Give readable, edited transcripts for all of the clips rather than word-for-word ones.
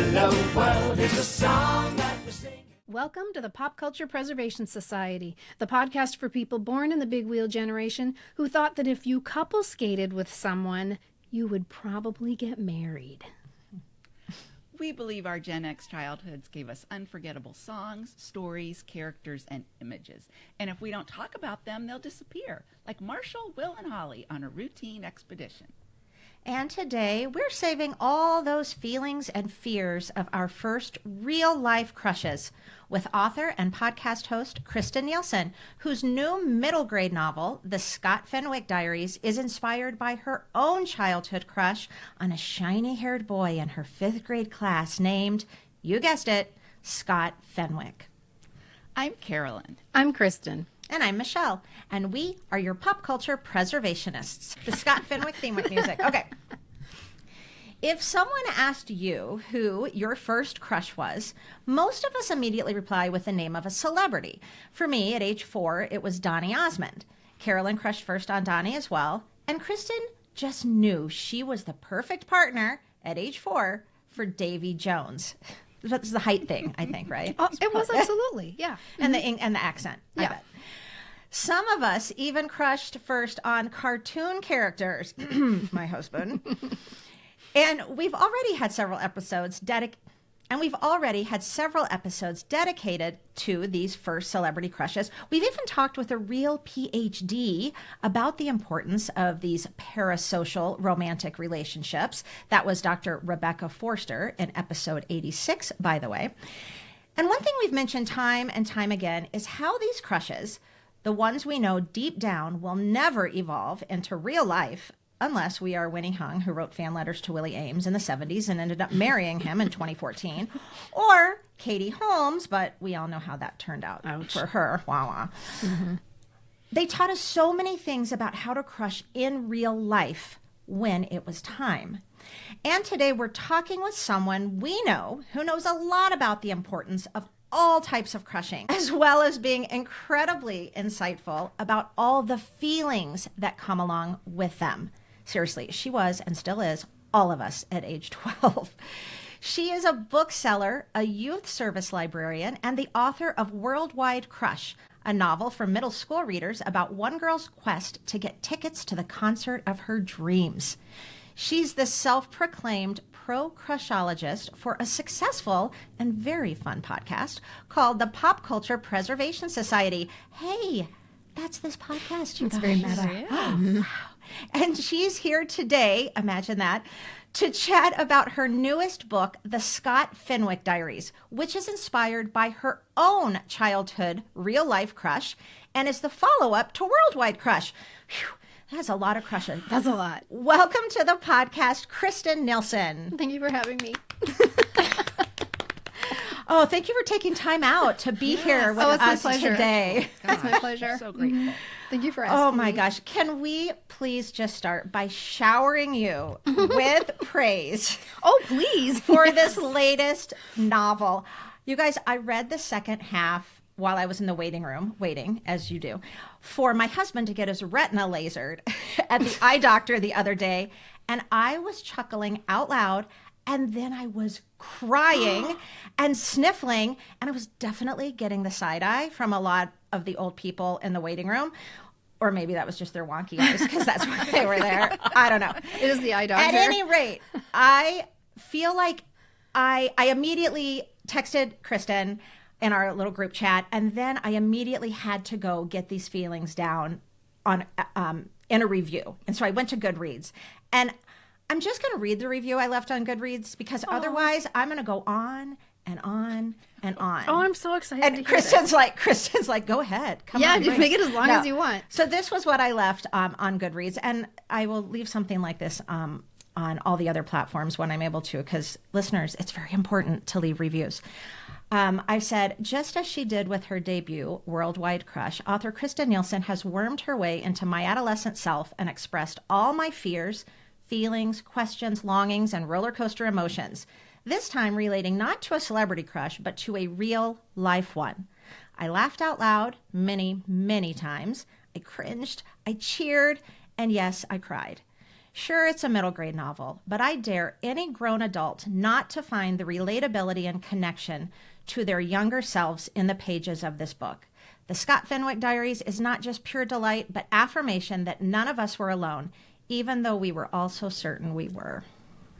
Hello World is a song that we sing. Welcome to the Pop Culture Preservation Society, the podcast for people born in the big wheel generation who thought that if you couple skated with someone, you would probably get married. We believe our Gen X childhoods gave us unforgettable songs, stories, characters, and images. And if we don't talk about them, they'll disappear, like Marshall, Will, and Holly on a routine expedition. And today, we're saving all those feelings and fears of our first real-life crushes with author and podcast host Kristin Nilsen, whose new middle grade novel, The Scott Fenwick Diaries, is inspired by her own childhood crush on a shiny-haired boy in her 5th grade class named, you guessed it, Scott Fenwick. I'm Carolyn. I'm Kristin. And I'm Michelle, and we are your pop culture preservationists. The Scott Fenwick theme with music. Okay. If someone asked you who your first crush was, most of us immediately reply with the name of a celebrity. For me, at age 4, it was Donny Osmond. Carolyn crushed first on Donny as well, and Kristin just knew she was the perfect partner at age 4 for Davy Jones. That's the height thing, I think, right? Oh, it was absolutely, yeah. And the accent, I Yeah. bet. Some of us even crushed first on cartoon characters, my husband. And we've already had several episodes dedicated to these first celebrity crushes. We've even talked with a real PhD about the importance of these parasocial romantic relationships. That was Dr. Rebecca Forster in episode 86, by the way. And one thing we've mentioned time and time again is how these crushes, the ones we know deep down, will never evolve into real life unless we are Winnie Hung, who wrote fan letters to Willie Ames in the 70s and ended up marrying him in 2014, or Katie Holmes, but we all know how that turned out for her. Wah wah. Mm-hmm. They taught us so many things about how to crush in real life when it was time. And today we're talking with someone we know who knows a lot about the importance of all types of crushing, as well as being incredibly insightful about all the feelings that come along with them. Seriously, she was and still is all of us at age 12. She is a bookseller, a youth service librarian, and the author of Worldwide Crush, a novel for middle school readers about one girl's quest to get tickets to the concert of her dreams. She's the self-proclaimed pro-crushologist for a successful and very fun podcast called the Pop Culture Preservation Society. Hey, that's this podcast. It's very meta. Wow. And she's here today, imagine that, to chat about her newest book, The Scott Fenwick Diaries, which is inspired by her own childhood real-life crush and is the follow-up to Worldwide Crush. Whew. That's a lot of crushes. That's a lot. Welcome to the podcast, Kristin Nilsen. Thank you for having me. Oh, thank you for taking time out to be here with us today. It's my pleasure. So grateful. Mm-hmm. Thank you for asking Oh my me. gosh. Can we please just start by showering you with praise Oh, please. for this latest novel? You guys, I read the second half while I was in the waiting room, waiting, as you do, for my husband to get his retina lasered at the eye doctor the other day. And I was chuckling out loud. And then I was crying and sniffling. And I was definitely getting the side eye from a lot of the old people in the waiting room. Or maybe that was just their wonky eyes because that's why they were there. I don't know. It is the eye doctor. At any rate, I feel like I immediately texted Kristin in our little group chat, and then I immediately had to go get these feelings down on in a review. And so I went to Goodreads, and I'm just going to read the review I left on Goodreads because otherwise I'm going to go on and on and on. Oh, I'm so excited And to hear Kristen's like, go ahead. Come on. just make it as long as you want. So this was what I left on Goodreads, and I will leave something like this on all the other platforms when I'm able to, because listeners, it's very important to leave reviews. I said, just as she did with her debut, Worldwide Crush, author Kristin Nilsen has wormed her way into my adolescent self and expressed all my fears, feelings, questions, longings, and roller coaster emotions. This time relating not to a celebrity crush, but to a real life one. I laughed out loud many, many times. I cringed, I cheered, and yes, I cried. Sure, it's a middle grade novel, but I dare any grown adult not to find the relatability and connection to their younger selves in the pages of this book. The Scott Fenwick Diaries is not just pure delight, but affirmation that none of us were alone, even though we were all so certain we were.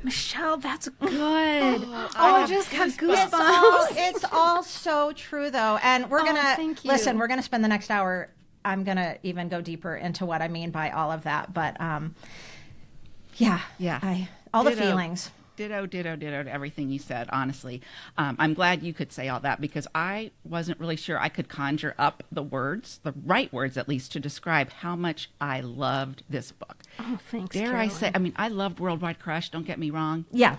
Michelle, that's good. I just got goosebumps. It's all so true, though. And we're going thank to, you. listen, we're going to spend the next hour. I'm going to even go deeper into what I mean by all of that. But yeah. All the feelings. Ditto to everything you said, honestly. I'm glad you could say all that because I wasn't really sure I could conjure up the words, the right words at least, to describe how much I loved this book. Oh, thanks, Dare Caroline. I say, I mean, I loved Worldwide Crush, don't get me wrong. Yeah.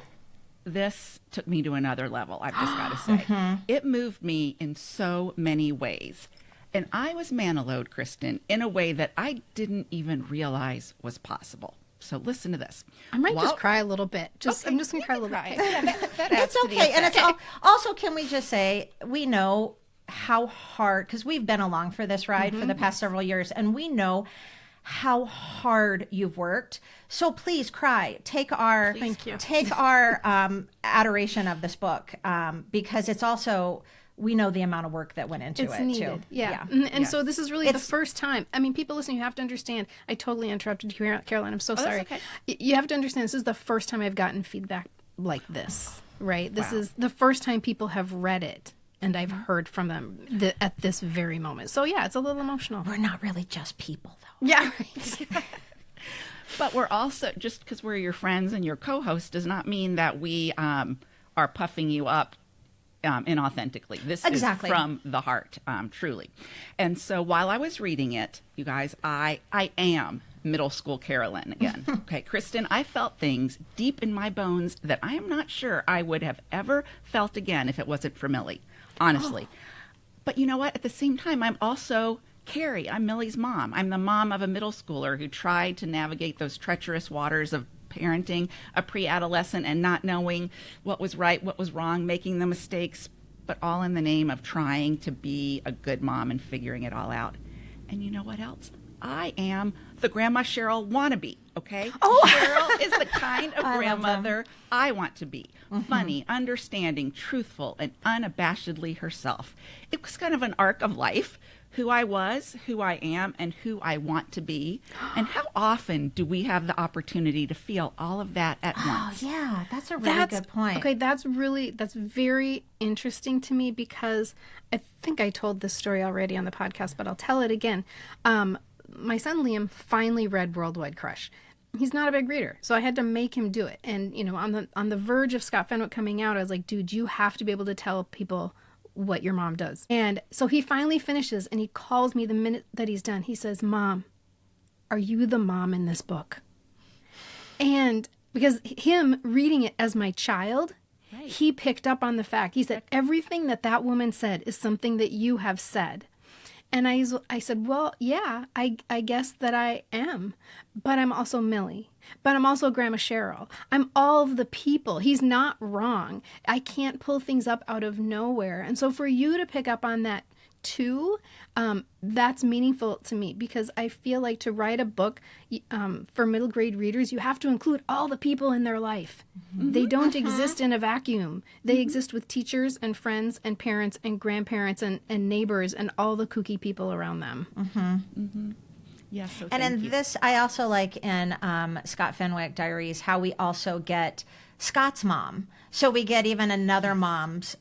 This took me to another level, I've just got to say. It moved me in so many ways. And I was manalowed, Kristin, in a way that I didn't even realize was possible. So listen to this. I might just cry a little bit. I'm just going to cry a little bit. It's okay. And it's also, can we just say, we know how hard, because we've been along for this ride for the past several years, and we know how hard you've worked. So please cry. Take our adoration of this book, because it's also, we know the amount of work that went into it needed. too. Yeah. And so this is really the first time. I mean, people listening, you have to understand. I totally interrupted you, Caroline. I'm so sorry. That's okay. You have to understand this is the first time I've gotten feedback like this, right? This is the first time people have read it and I've heard from them at this very moment. So yeah, it's a little emotional. We're not really just people, though. Yeah, right. But we're also, just because we're your friends and your co-host does not mean that we are puffing you up inauthentically. This is from the heart, truly. And so while I was reading it, you guys, I am middle school Carolyn again. Okay, Kristin, I felt things deep in my bones that I am not sure I would have ever felt again if it wasn't for Millie, honestly. But you know what? At the same time, I'm also Carrie. I'm Millie's mom. I'm the mom of a middle schooler who tried to navigate those treacherous waters of parenting a pre-adolescent and not knowing what was right, what was wrong, making the mistakes, but all in the name of trying to be a good mom and figuring it all out. And you know what else? I am the Grandma Cheryl wannabe, okay? Cheryl is the kind of grandmother I want to be. Funny, understanding, truthful, and unabashedly herself. It was kind of an arc of life. Who I was, who I am, and who I want to be. And how often do we have the opportunity to feel all of that at once? Yeah, that's a really good point. Okay, that's very interesting to me because I think I told this story already on the podcast, but I'll tell it again. My son Liam finally read Worldwide Crush. He's not a big reader, so I had to make him do it. And you know, on the verge of Scott Fenwick coming out, I was like, dude, you have to be able to tell people what your mom does. And so he finally finishes and he calls me the minute that he's done. He says, Mom, are you the mom in this book? And because him reading it as my child, he picked up on the fact. He said, everything that woman said is something that you have said. And I said, well, yeah, I guess that I am, but I'm also Millie, but I'm also Grandma Cheryl. I'm all of the people. He's not wrong. I can't pull things up out of nowhere. And so for you to pick up on that too, that's meaningful to me because I feel like to write a book for middle grade readers, you have to include all the people in their life. Mm-hmm. They don't exist in a vacuum. They exist with teachers and friends and parents and grandparents and neighbors and all the kooky people around them. Mm-hmm. Mm-hmm. Yes. So and in this, I also like in Scott Fenwick Diaries how we also get Scott's mom. So we get even another mom's,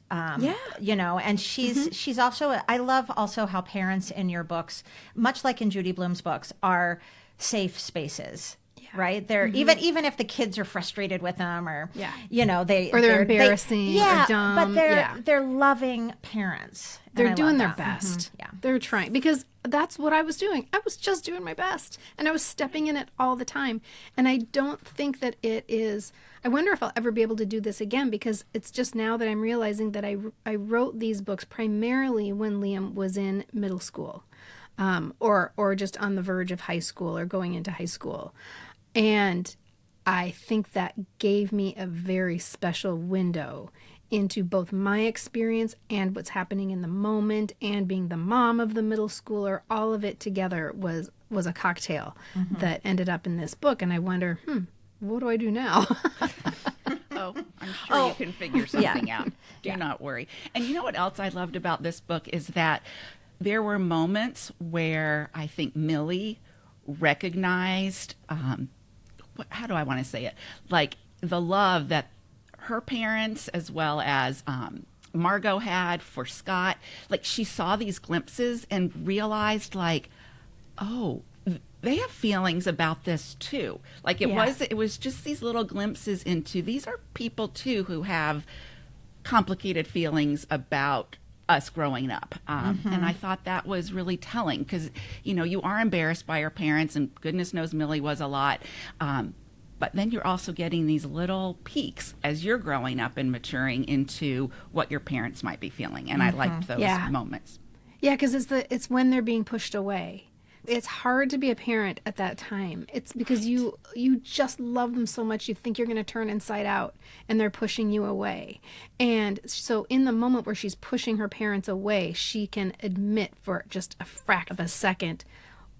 you know, and she's also, I love also how parents in your books, much like in Judy Blume's books, are safe spaces. Right? They're even if the kids are frustrated with them or you know, they're embarrassing or dumb. But they're loving parents. They're doing their best. Mm-hmm. Yeah. They're trying because that's what I was doing. I was just doing my best and I was stepping in it all the time. And I don't think that it is, I wonder if I'll ever be able to do this again because it's just now that I'm realizing that I wrote these books primarily when Liam was in middle school or just on the verge of high school or going into high school. And I think that gave me a very special window into both my experience and what's happening in the moment, and being the mom of the middle schooler. All of it together was a cocktail that ended up in this book. And I wonder, what do I do now? Oh, I'm sure you can figure something out. Do not worry. And you know what else I loved about this book is that there were moments where I think Millie recognized, how do I want to say it? Like the love that her parents as well as Margot had for Scott. Like she saw these glimpses and realized like, oh, they have feelings about this too. Like it was just these little glimpses into these are people too who have complicated feelings about us growing up. And I thought that was really telling because, you know, you are embarrassed by your parents, and goodness knows Millie was a lot. But then you're also getting these little peeks as you're growing up and maturing into what your parents might be feeling. And I liked those moments. Yeah, because it's when they're being pushed away. It's hard to be a parent at that time. It's because you just love them so much. You think you're going to turn inside out, and they're pushing you away. And so in the moment where she's pushing her parents away, she can admit for just a fraction of a second,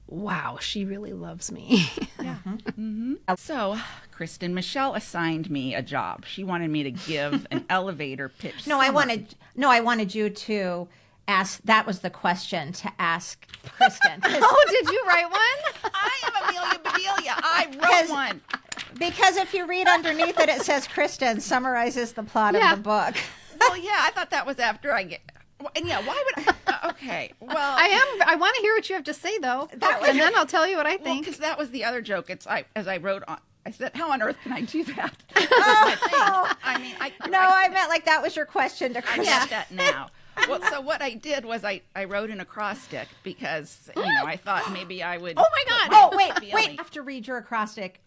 wow, she really loves me. So, Kristin, Michelle assigned me a job. She wanted me to give an elevator pitch. I wanted you to ask. That was the question to ask Kristin. Oh, did you write one? I am Amelia Bedelia. I wrote one. Because if you read underneath it, it says Kristin summarizes the plot of the book. Well, yeah, I thought that was after I get. And yeah, why would I? Okay, well, I want to hear what you have to say though, and then I'll tell you what I think. Because that was the other joke. As I wrote on. I said, "How on earth can I do that?" I meant like that was your question to Kristin. I get that now. Well, so what I did was I wrote an acrostic because, you know, I thought maybe I would. Oh, my God. Oh, wait. I have to read your acrostic.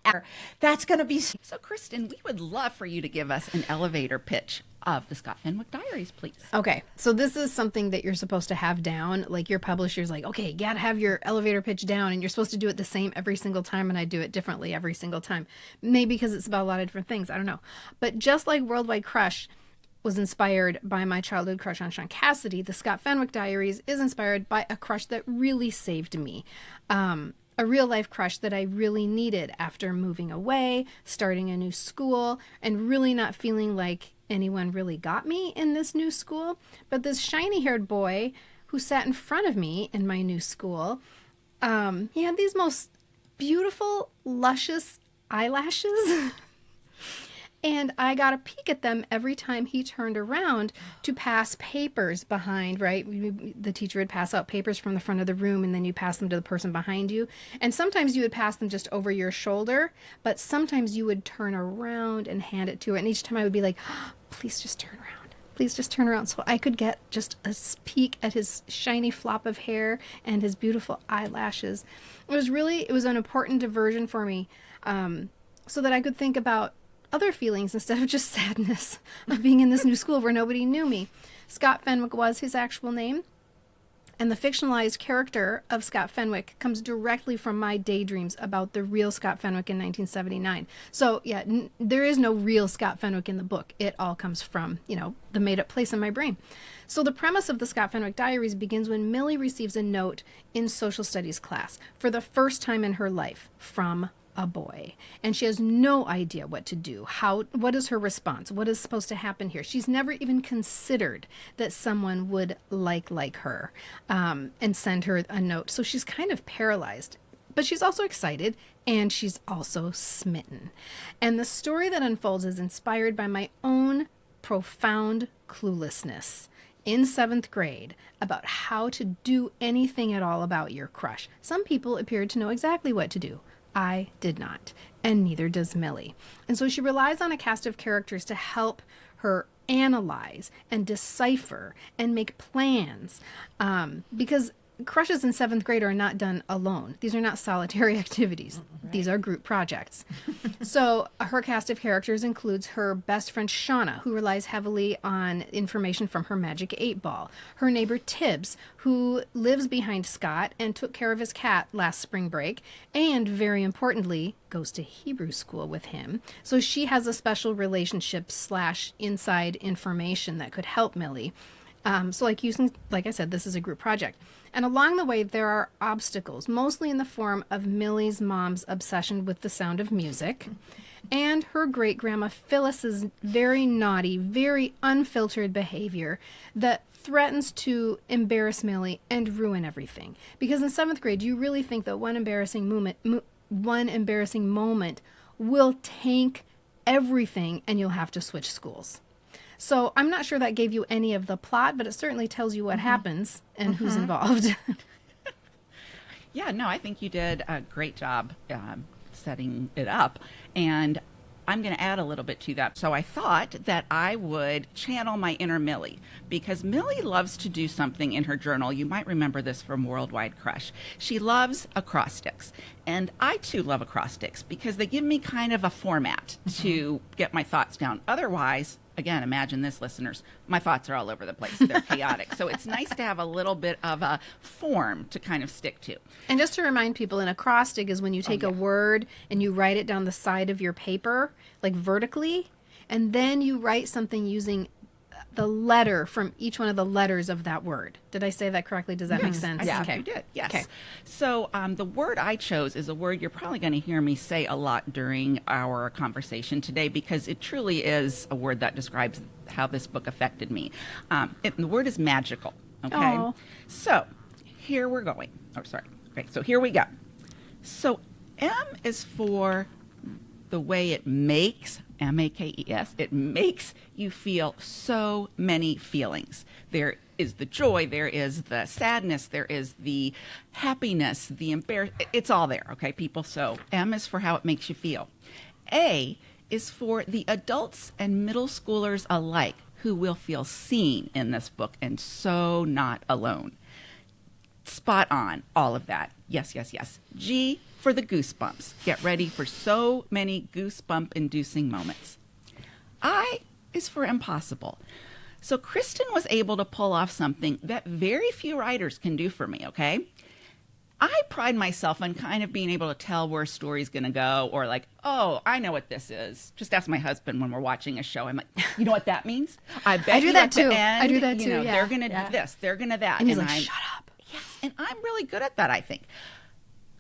That's going to be. So, Kristin, we would love for you to give us an elevator pitch of the Scott Fenwick Diaries, please. Okay. So this is something that you're supposed to have down. Like your publisher's like, okay, you got to have your elevator pitch down, and you're supposed to do it the same every single time. And I do it differently every single time. Maybe because it's about a lot of different things. I don't know. But just like Worldwide Crush was inspired by my childhood crush on Sean Cassidy, the Scott Fenwick Diaries is inspired by a crush that really saved me. A real life crush that I really needed after moving away, starting a new school, and really not feeling like anyone really got me in this new school. But this shiny haired boy who sat in front of me in my new school, he had these most beautiful, luscious eyelashes. And I got a peek at them every time he turned around to pass papers behind, right? The teacher would pass out papers from the front of the room, and then you pass them to the person behind you. And sometimes you would pass them just over your shoulder, but sometimes you would turn around and hand it to her. And each time I would be like, oh, please just turn around. Please just turn around. So I could get just a peek at his shiny flop of hair and his beautiful eyelashes. It was an important diversion for me, so that I could think about other feelings instead of just sadness of being in this new school where nobody knew me. Scott Fenwick was his actual name, and the fictionalized character of Scott Fenwick comes directly from my daydreams about the real Scott Fenwick in 1979. So yeah, there is no real Scott Fenwick in the book. It all comes from, the made-up place in my brain. So the premise of the Scott Fenwick Diaries begins when Millie receives a note in social studies class for the first time in her life from a boy, and she has no idea what to do. What is her response? What is supposed to happen here? She's never even considered that someone would like her and send her a note. So she's kind of paralyzed, but she's also excited, and she's also smitten. And the story that unfolds is inspired by my own profound cluelessness in 7th grade about how to do anything at all about your crush. Some people appeared to know exactly what to do. I did not, and neither does Millie. And so she relies on a cast of characters to help her analyze and decipher and make plans, because crushes in 7th grade are not done alone. These are not solitary activities. Right. These are group projects. So her cast of characters includes her best friend Shauna, who relies heavily on information from her magic 8-ball. Her neighbor Tibbs, who lives behind Scott and took care of his cat last spring break, and very importantly, goes to Hebrew school with him. So she has a special relationship / inside information that could help Millie. So like I said, this is a group project. And along the way, there are obstacles, mostly in the form of Millie's mom's obsession with the sound of music and her great-grandma Phyllis's very naughty, very unfiltered behavior that threatens to embarrass Millie and ruin everything. Because in 7th grade, you really think that one embarrassing moment will tank everything and you'll have to switch schools. So I'm not sure that gave you any of the plot, but it certainly tells you what happens and who's involved. Yeah, no, I think you did a great job setting it up. And I'm going to add a little bit to that. So I thought that I would channel my inner Millie, because Millie loves to do something in her journal. You might remember this from Worldwide Crush. She loves acrostics. And I, too, love acrostics because they give me kind of a format to get my thoughts down. Otherwise, again, imagine this, listeners, my thoughts are all over the place. They're chaotic. So it's nice to have a little bit of a form to kind of stick to. And just to remind people, an acrostic is when you take a word and you write it down the side of your paper, like vertically, and then you write something using the letter from each one of the letters of that word. Did I say that correctly? Does that make sense? Yeah, you did. Yes. Okay. So the word I chose is a word you're probably going to hear me say a lot during our conversation today, because it truly is a word that describes how this book affected me. The word is magical. Okay. Aww. So here we're going. Oh, sorry. Okay. So here we go. So M is for the way it makes, M-A-K-E-S, it makes you feel so many feelings. There is the joy, there is the sadness, there is the happiness, the embarrassment. It's all there, okay, people? So M is for how it makes you feel. A is for the adults and middle schoolers alike who will feel seen in this book and so not alone. Spot on, all of that. Yes, yes, yes. G for the goosebumps. Get ready for so many goosebump-inducing moments. I is for impossible. So Kristin was able to pull off something that very few writers can do for me, okay? I pride myself on kind of being able to tell where a story's going to go, or like, oh, I know what this is. Just ask my husband when we're watching a show. I'm like, you know what that means? I bet I do that too. I do that too. Yeah. They're going to do this. They're going to that. And he's like, shut up. Yes, and I'm really good at that, I think.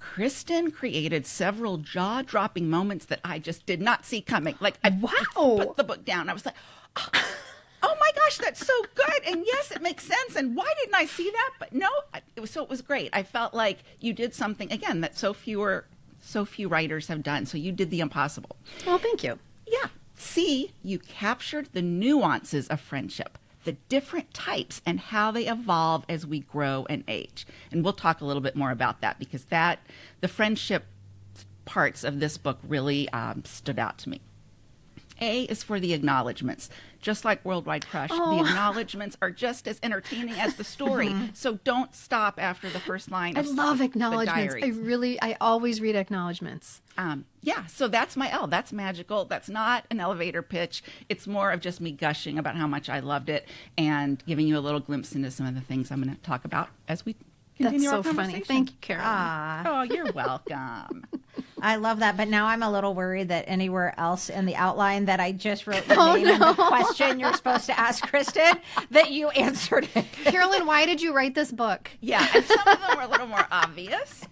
Kristin created several jaw-dropping moments that I just did not see coming. Like, I put the book down. I was like, oh my gosh, that's so good. And yes, it makes sense. And why didn't I see that? But no, it was great. I felt like you did something, again, that so few writers have done. So you did the impossible. Well, thank you. Yeah. C, you captured the nuances of friendship, the different types and how they evolve as we grow and age. And we'll talk a little bit more about that, because the friendship parts of this book really stood out to me. A is for the acknowledgments. Just like Worldwide Crush, the acknowledgments are just as entertaining as the story. So don't stop after the first line. I love acknowledgments. I always read acknowledgments. Yeah, so that's my L. That's magical. That's not an elevator pitch. It's more of just me gushing about how much I loved it and giving you a little glimpse into some of the things I'm going to talk about as we continue our conversation. That's so funny. Thank you, Carolyn. Oh, you're welcome. I love that, but now I'm a little worried that anywhere else in the outline that I just wrote your name and the question you're supposed to ask Kristin, that you answered it. Carolyn, why did you write this book? Yeah, and some of them were a little more obvious.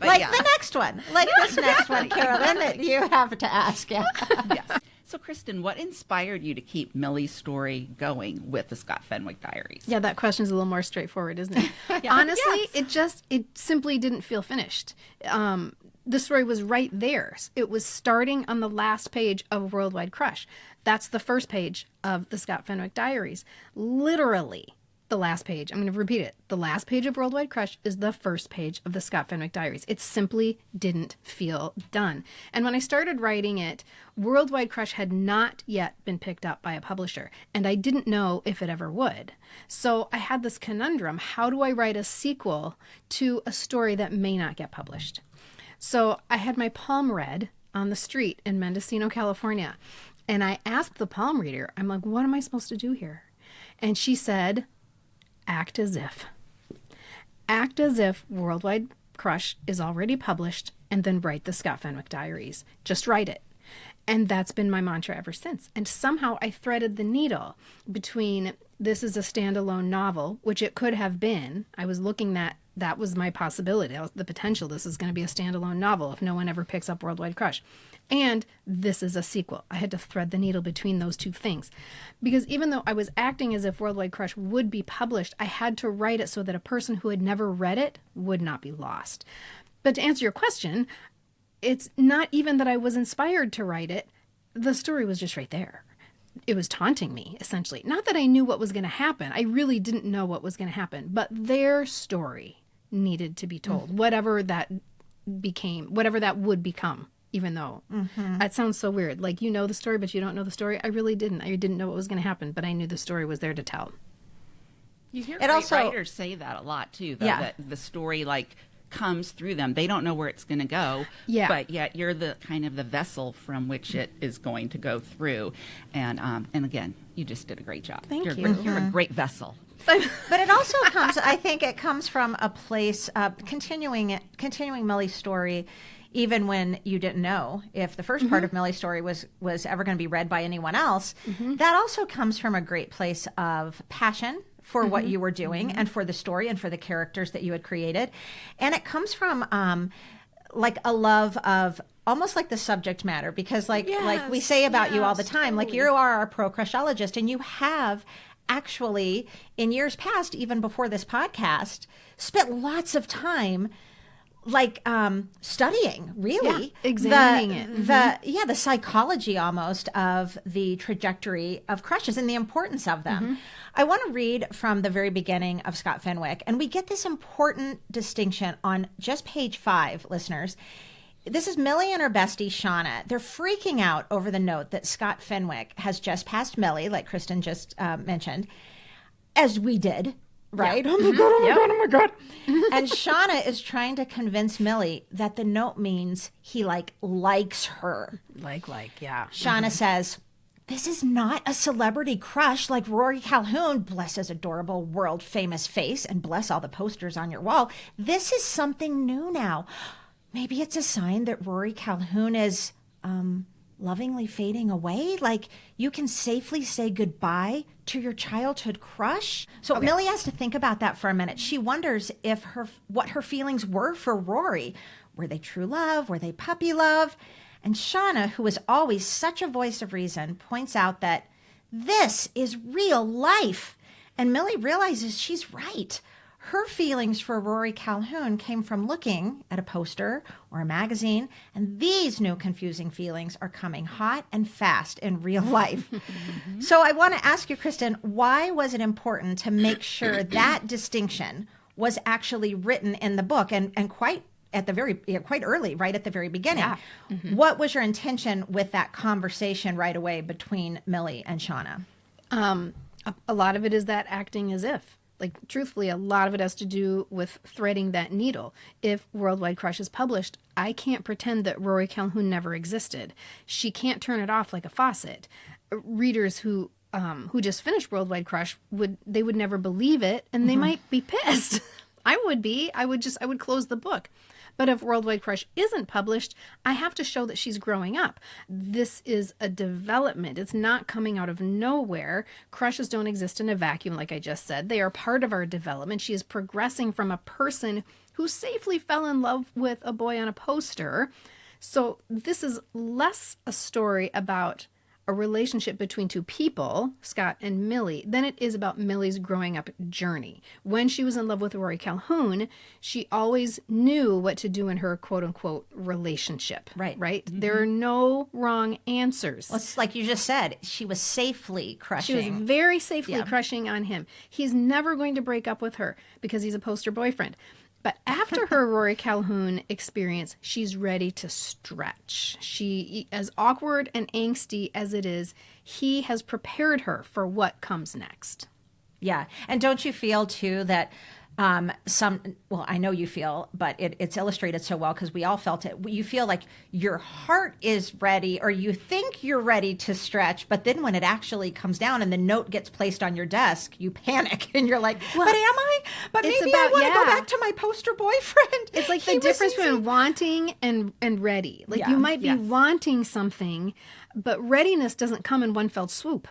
Like the next one. Like this next one, Carolyn, that you have to ask. Yeah. Yes. So, Kristin, what inspired you to keep Millie's story going with the Scott Fenwick Diaries? Yeah, that question's a little more straightforward, isn't it? Honestly, it simply didn't feel finished. The story was right there. It was starting on the last page of Worldwide Crush. That's the first page of the Scott Fenwick Diaries. Literally, the last page. I'm going to repeat it. The last page of Worldwide Crush is the first page of the Scott Fenwick Diaries. It simply didn't feel done. And when I started writing it, Worldwide Crush had not yet been picked up by a publisher, and I didn't know if it ever would. So I had this conundrum. How do I write a sequel to a story that may not get published? So I had my palm read on the street in Mendocino, California, and I asked the palm reader, I'm like, what am I supposed to do here? And she said, act as if. Act as if Worldwide Crush is already published, and then write the Scott Fenwick Diaries. Just write it. And that's been my mantra ever since. And somehow I threaded the needle between this is a standalone novel, which it could have been. I was looking that was my possibility. That was the potential. This is going to be a standalone novel if no one ever picks up Worldwide Crush. And this is a sequel. I had to thread the needle between those two things. Because even though I was acting as if Worldwide Crush would be published, I had to write it so that a person who had never read it would not be lost. But to answer your question, it's not even that I was inspired to write it. The story was just right there. It was taunting me, essentially. Not that I knew what was going to happen. I really didn't know what was going to happen. But their story needed to be told, whatever that would become. Even though that sounds so weird. Like, you know the story, but you don't know the story. I really didn't. I didn't know what was going to happen, but I knew the story was there to tell. You hear writers say that a lot, too, though, that the story, like, comes through them. They don't know where it's going to go, but yet you're the kind of the vessel from which it is going to go through. And again, you just did a great job. Thank you. You're a great vessel. But it also comes, I think it comes from a place, continuing Millie's story, even when you didn't know if the first part of Millie's story was ever going to be read by anyone else. That also comes from a great place of passion for what you were doing and for the story and for the characters that you had created. And it comes from like a love of almost like the subject matter, because like we say about you all the time, like you are our pro crushologist, and you have actually in years past, even before this podcast, spent lots of time like studying really examining it. The psychology almost of the trajectory of crushes and the importance of them. I want to read from the very beginning of Scott Fenwick, and we get this important distinction on just page 5, listeners. This is Millie and her bestie Shauna. They're freaking out over the note that Scott Fenwick has just passed Millie, like Kristin just mentioned, as we did. Right? Oh my God, oh my God, oh my God. And Shauna is trying to convince Millie that the note means he likes her. Shauna says, this is not a celebrity crush like Rory Calhoun, bless his adorable world famous face and bless all the posters on your wall. This is something new now. Maybe it's a sign that Rory Calhoun is lovingly fading away, like you can safely say goodbye to your childhood crush. So Millie has to think about that for a minute. She wonders if what her feelings were for Rory. Were they true love? Were they puppy love? And Shauna, who is always such a voice of reason, points out that this is real life. And Millie realizes she's right. Her feelings for Rory Calhoun came from looking at a poster or a magazine, and these new confusing feelings are coming hot and fast in real life. So I want to ask you, Kristin, why was it important to make sure that distinction was actually written in the book and quite at the quite early, right at the very beginning? What was your intention with that conversation right away between Millie and Shauna? A lot of it is that acting as if. Like, truthfully, a lot of it has to do with threading that needle. If Worldwide Crush is published, I can't pretend that Rory Calhoun never existed. She can't turn it off like a faucet. Readers who just finished Worldwide Crush would never believe it, and they might be pissed. I would be. I would close the book. But if Worldwide Crush isn't published, I have to show that she's growing up. This is a development. It's not coming out of nowhere. Crushes don't exist in a vacuum, like I just said. They are part of our development. She is progressing from a person who safely fell in love with a boy on a poster. So this is less a story about a relationship between two people, Scott and Millie, than it is about Millie's growing up journey. When she was in love with Rory Calhoun, she always knew what to do in her quote unquote relationship. Right. Right? There are no wrong answers. Well, it's like you just said, she was safely crushing. She was very safely crushing on him. He's never going to break up with her because he's a poster boyfriend. But after her Rory Calhoun experience, she's ready to stretch. She, as awkward and angsty as it is, he has prepared her for what comes next. Yeah. And don't you feel too that well, I know you feel, but it's illustrated so well because we all felt it. You feel like your heart is ready, or you think you're ready to stretch, but then when it actually comes down and the note gets placed on your desk, you panic and you're like, but am I? But it's maybe about- I want to yeah. go back to my poster boyfriend. It's like He the was difference easy. between wanting and ready. Like Yeah. you might be Yes. wanting something, but readiness doesn't come in one fell swoop.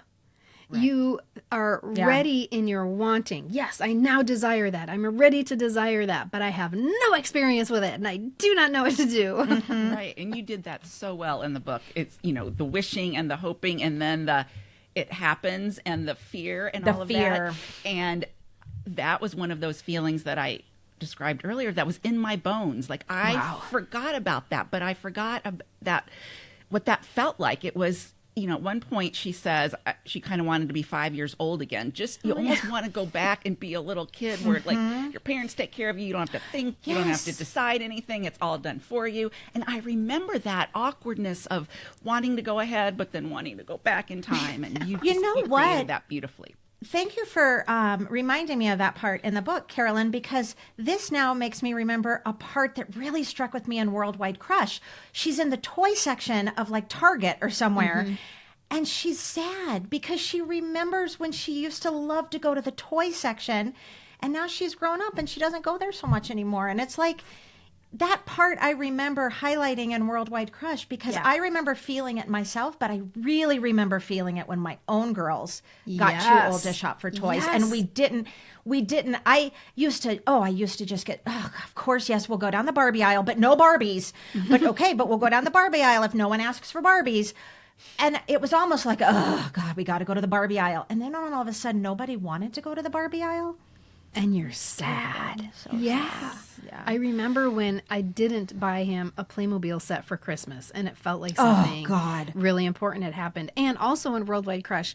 You are ready in your wanting. Yes, I now desire that. I'm ready to desire that, but I have no experience with it and I do not know what to do. Right. And you did that so well in the book. It's, the wishing and the hoping, and then it happens, and the fear and The all of fear. that. And that was one of those feelings that I described earlier that was in my bones. Like I forgot about that, but I forgot what that felt like. It was, at one point she says she kind of wanted to be 5 years old again. Just you almost want to go back and be a little kid where like your parents take care of you. You don't have to think. You don't have to decide anything. It's all done for you. And I remember that awkwardness of wanting to go ahead, but then wanting to go back in time. And you know what? created that beautifully. Thank you for reminding me of that part in the book, Carolyn, because this now makes me remember a part that really struck with me in Worldwide Crush. She's in the toy section of like Target or somewhere, and she's sad because she remembers when she used to love to go to the toy section, and now she's grown up and she doesn't go there so much anymore. And it's like that part I remember highlighting in Worldwide Crush because I remember feeling it myself, but I really remember feeling it when my own girls got too old to shop for toys. And we didn't, I used to just get, of course, yes, we'll go down the Barbie aisle, but no Barbies. But okay, but we'll go down the Barbie aisle if no one asks for Barbies. And it was almost like, oh God, we got to go to the Barbie aisle. And then all of a sudden, nobody wanted to go to the Barbie aisle. And you're sad. So Yeah. I remember when I didn't buy him a Playmobil set for Christmas, and it felt like something really important had happened. And also in Worldwide Crush,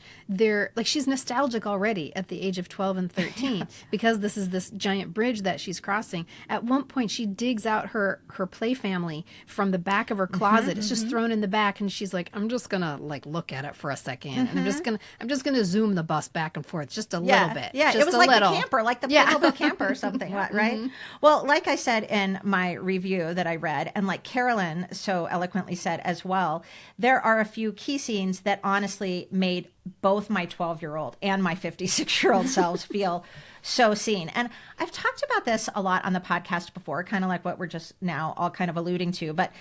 she's nostalgic already at the age of 12 and 13 because this is this giant bridge that she's crossing. At one point, she digs out her play family from the back of her closet. It's just thrown in the back, and she's like, I'm just gonna look at it for a second, and I'm just gonna zoom the bus back and forth just a little bit. Yeah, just it was a like little. the camper, like the Playmobil camper or something, right? Well, like I said in my review that I read, and like Carolyn so eloquently said as well, there are a few key scenes that honestly made both my 12-year-old and my 56-year-old selves feel so seen. And I've talked about this a lot on the podcast before, kind of like what we're just now all kind of alluding to. But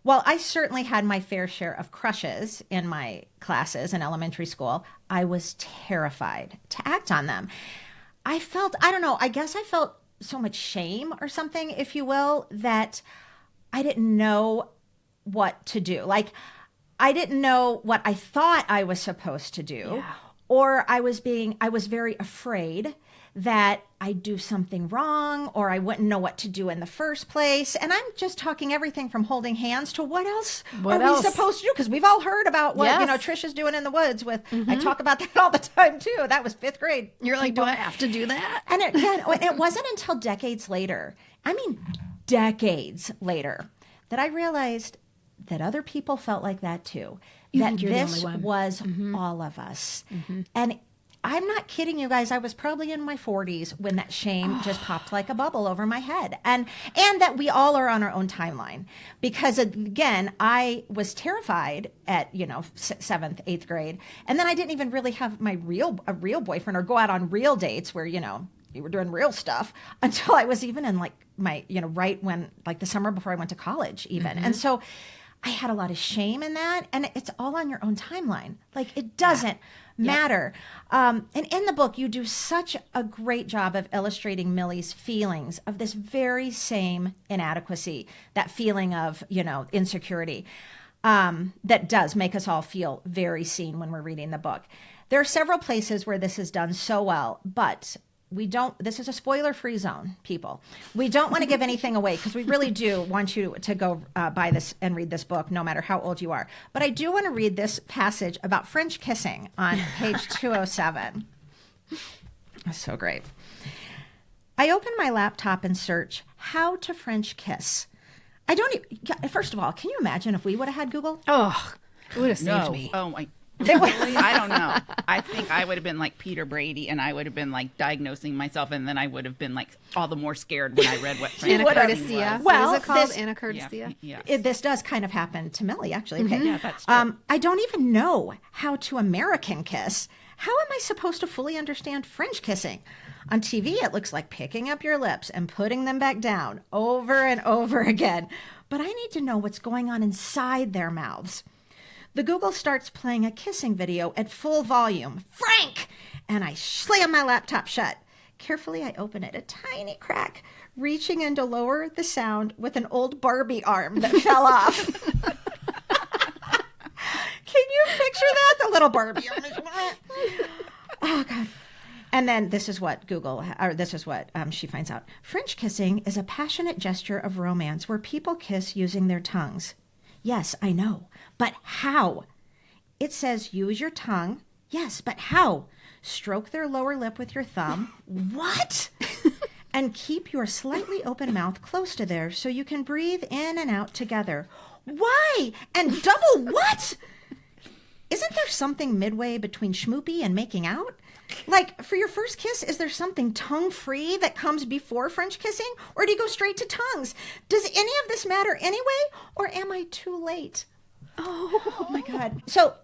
while I certainly had my fair share of crushes in my classes in elementary school, I was terrified to act on them. I felt so much shame or something, if you will, that I didn't know what to do. Like, I didn't know what I thought I was supposed to do, or I was very afraid that I'd do something wrong, or I wouldn't know what to do in the first place. And I'm just talking everything from holding hands to what else are we supposed to do? Because we've all heard about what Trish is doing in the woods with. I talk about that all the time too. That was 5th grade. You're like, do I have to do that? And it wasn't until decades later, that I realized that other people felt like that too. That this was all of us. And I'm not kidding you guys. I was probably in my 40s when that shame just popped like a bubble over my head. And that we all are on our own timeline. Because again, I was terrified at, 7th, 8th grade. And then I didn't even really have a real boyfriend or go out on real dates where, you were doing real stuff until I was even in like my, right when, like the summer before I went to college even. And so I had a lot of shame in that. And it's all on your own timeline. Like it doesn't matter. And in the book, you do such a great job of illustrating Millie's feelings of this very same inadequacy, that feeling of, insecurity. that does make us all feel very seen when we're reading the book. There are several places where this is done so well, but this is a spoiler-free zone, people. We don't want to give anything away because we really do want you to go buy this and read this book, no matter how old you are. But I do want to read this passage about French kissing on page 207. That's so great. I open my laptop and search how to French kiss. First of all, can you imagine if we would have had Google? Oh, it would have saved me. Oh my. Really? I don't know. I think I would have been like Peter Brady, and I would have been like diagnosing myself, and then I would have been like all the more scared when I read what French kissing was. Well, is it called anacordesia? Yeah. This does kind of happen to Millie, actually. Okay. Yeah, that's true. I don't even know how to American kiss. How am I supposed to fully understand French kissing? On TV, it looks like picking up your lips and putting them back down over and over again. But I need to know what's going on inside their mouths. The Google starts playing a kissing video at full volume. Frank! And I slam my laptop shut. Carefully, I open it a tiny crack, reaching in to lower the sound with an old Barbie arm that fell off. Can you picture that? The little Barbie arm. Oh, God. And then this is what she finds out. French kissing is a passionate gesture of romance where people kiss using their tongues. Yes, I know. But how? It says use your tongue. Yes, but how? Stroke their lower lip with your thumb. What? And keep your slightly open mouth close to theirs so you can breathe in and out together. Why? And double what? Isn't there something midway between schmoopy and making out? Like, for your first kiss, is there something tongue-free that comes before French kissing? Or do you go straight to tongues? Does any of this matter anyway? Or am I too late? Oh my God. So,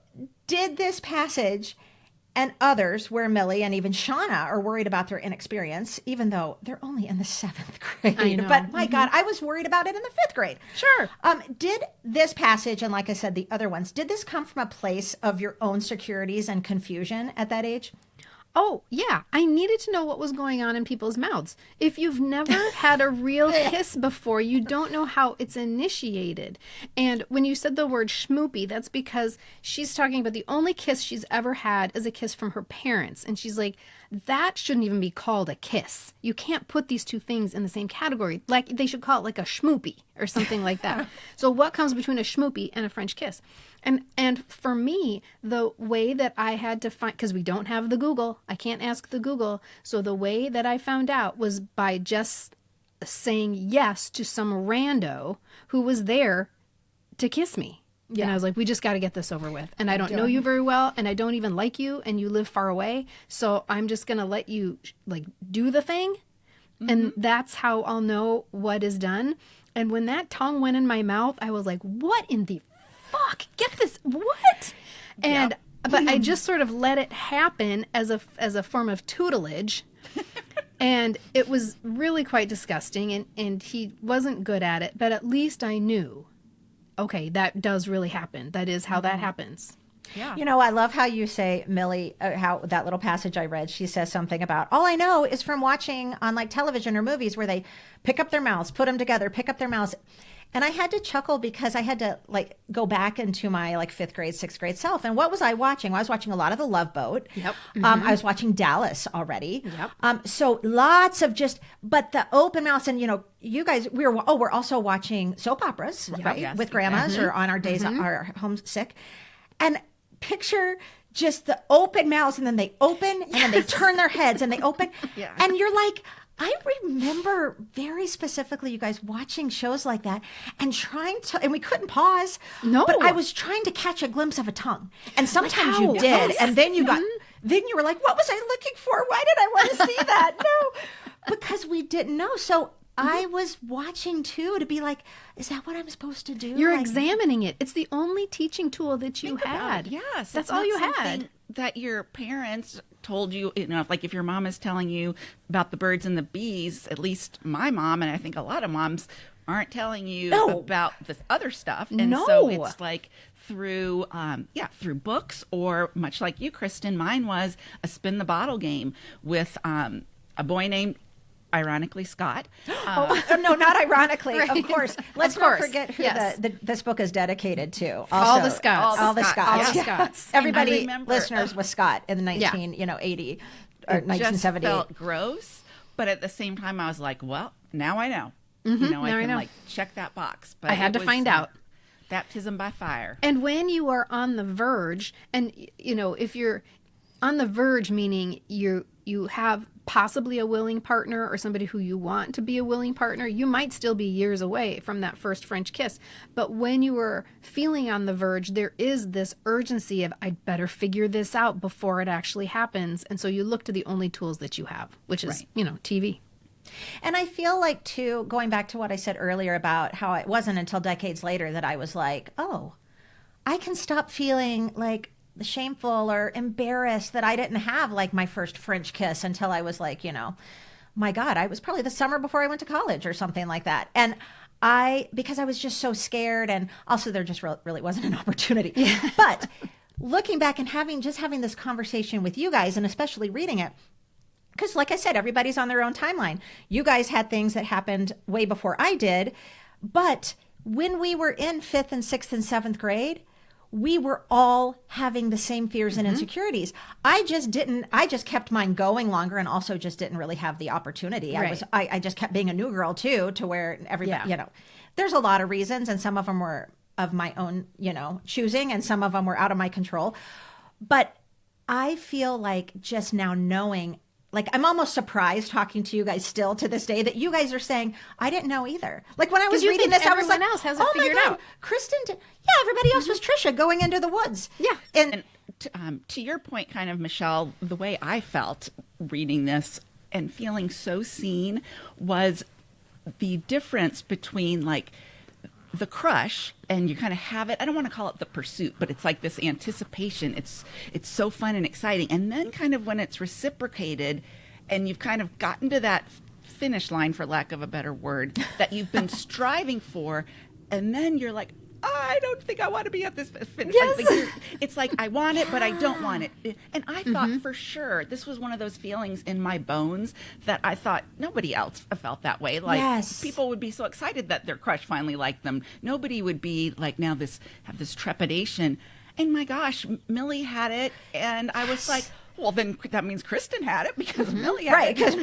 did this passage and others where Millie and even Shauna are worried about their inexperience, even though they're only in the 7th grade. I know. But my God, I was worried about it in the 5th grade. Sure. Did this passage, and like I said, the other ones, did this come from a place of your own insecurities and confusion at that age? Oh, yeah. I needed to know what was going on in people's mouths. If you've never had a real kiss before, you don't know how it's initiated. And when you said the word schmoopy, that's because she's talking about the only kiss she's ever had is a kiss from her parents. And she's like, that shouldn't even be called a kiss. You can't put these two things in the same category. Like, they should call it like a schmoopy or something like that. So what comes between a schmoopy and a French kiss? And for me, the way that I had to find, because we don't have the Google, I can't ask the Google. So the way that I found out was by just saying yes to some rando who was there to kiss me. Yeah. And I was like, we just got to get this over with. And I don't know you very well, and I don't even like you, and you live far away. So I'm just going to let you like do the thing. Mm-hmm. And that's how I'll know what is done. And when that tongue went in my mouth, I was like, what in the fuck? Get this. What? And but I just sort of let it happen as a form of tutelage. And it was really quite disgusting, and he wasn't good at it, but at least I knew, okay, that does really happen. That is how that happens. Yeah. You know, I love how you say, Millie, how that little passage I read, she says something about, all I know is from watching on like television or movies where they pick up their mouths, put them together, pick up their mouths. And I had to chuckle because I had to like go back into my like 5th grade, 6th grade self. And what was I watching? Well, I was watching a lot of The Love Boat. Yep. I was watching Dallas already. Yep. So lots of but the open mouths, and you know, you guys, we're also watching soap operas, right? Yes, with grandmas or on our days, our homesick. And picture just the open mouths, and then they open, and then they turn their heads, and they open. Yeah. And you're like, I remember very specifically you guys watching shows like that and trying to, and we couldn't pause. No. But I was trying to catch a glimpse of a tongue. And sometimes you How? did. Yes. And then you got, then you were like, what was I looking for? Why did I want to see that? No, because we didn't know. So I was watching too to be like, is that what I'm supposed to do? You're like, examining it. It's the only teaching tool that you had. Yes. That's all you had. That your parents told you, you know, like if your mom is telling you about the birds and the bees, at least my mom, and I think a lot of moms aren't telling you about this other stuff. And so it's like through books, or much like you, Kristin, mine was a spin the bottle game with a boy named ironically, Scott. No, not ironically, Right. of course. Let's Of not course. forget who Yes. this book is dedicated to. Also, All the Scotts. All the Scotts. All the Yeah. Scotts. Everybody, remember- listeners, was Scott in the 80 or Just 1978. felt gross, but at the same time, I was like, well, now I know. I Now I can know. like check that box. But I had it to was, find out. Baptism by fire. And when you are on the verge, and if you're on the verge, meaning you have possibly a willing partner or somebody who you want to be a willing partner, you might still be years away from that first French kiss. But when you are feeling on the verge, there is this urgency of, I'd better figure this out before it actually happens. And so you look to the only tools that you have, which is, TV. And I feel like, too, going back to what I said earlier about how it wasn't until decades later that I was like, oh, I can stop feeling like shameful or embarrassed that I didn't have like my first French kiss until I was like, my God, I was probably the summer before I went to college or something like that. And because I was just so scared, and also there just really wasn't an opportunity. Yeah. But looking back and having this conversation with you guys, and especially reading it, because like I said, everybody's on their own timeline. You guys had things that happened way before I did. But when we were in 5th and 6th and 7th grade, we were all having the same fears and insecurities. I just kept mine going longer, and also just didn't really have the opportunity. Right. I just kept being a new girl too, to where everybody, there's a lot of reasons, and some of them were of my own, choosing, and some of them were out of my control. But I feel like just now knowing, like, I'm almost surprised talking to you guys still to this day that you guys are saying, I didn't know either. Like, when I was you reading think this, I was like, everyone else has it oh my figured God, out. Kristen did. Yeah, everybody else was Trisha going into the woods. Yeah. And To your point, kind of, Michelle, the way I felt reading this and feeling so seen was the difference between like the crush, and you kind of have it. I don't want to call it the pursuit, but it's like this anticipation. It's so fun and exciting. And then kind of when it's reciprocated and you've kind of gotten to that finish line, for lack of a better word, that you've been striving for, and then you're like, I don't think I want to be at this finish. Yes. It's like, I want it, but I don't want it. And I thought for sure this was one of those feelings in my bones that I thought nobody else felt that way. Like, Yes. people would be so excited that their crush finally liked them. Nobody would be like, now have this trepidation. And my gosh, Millie had it. And I was like, well, then that means Kristen had it because Millie had right, it. because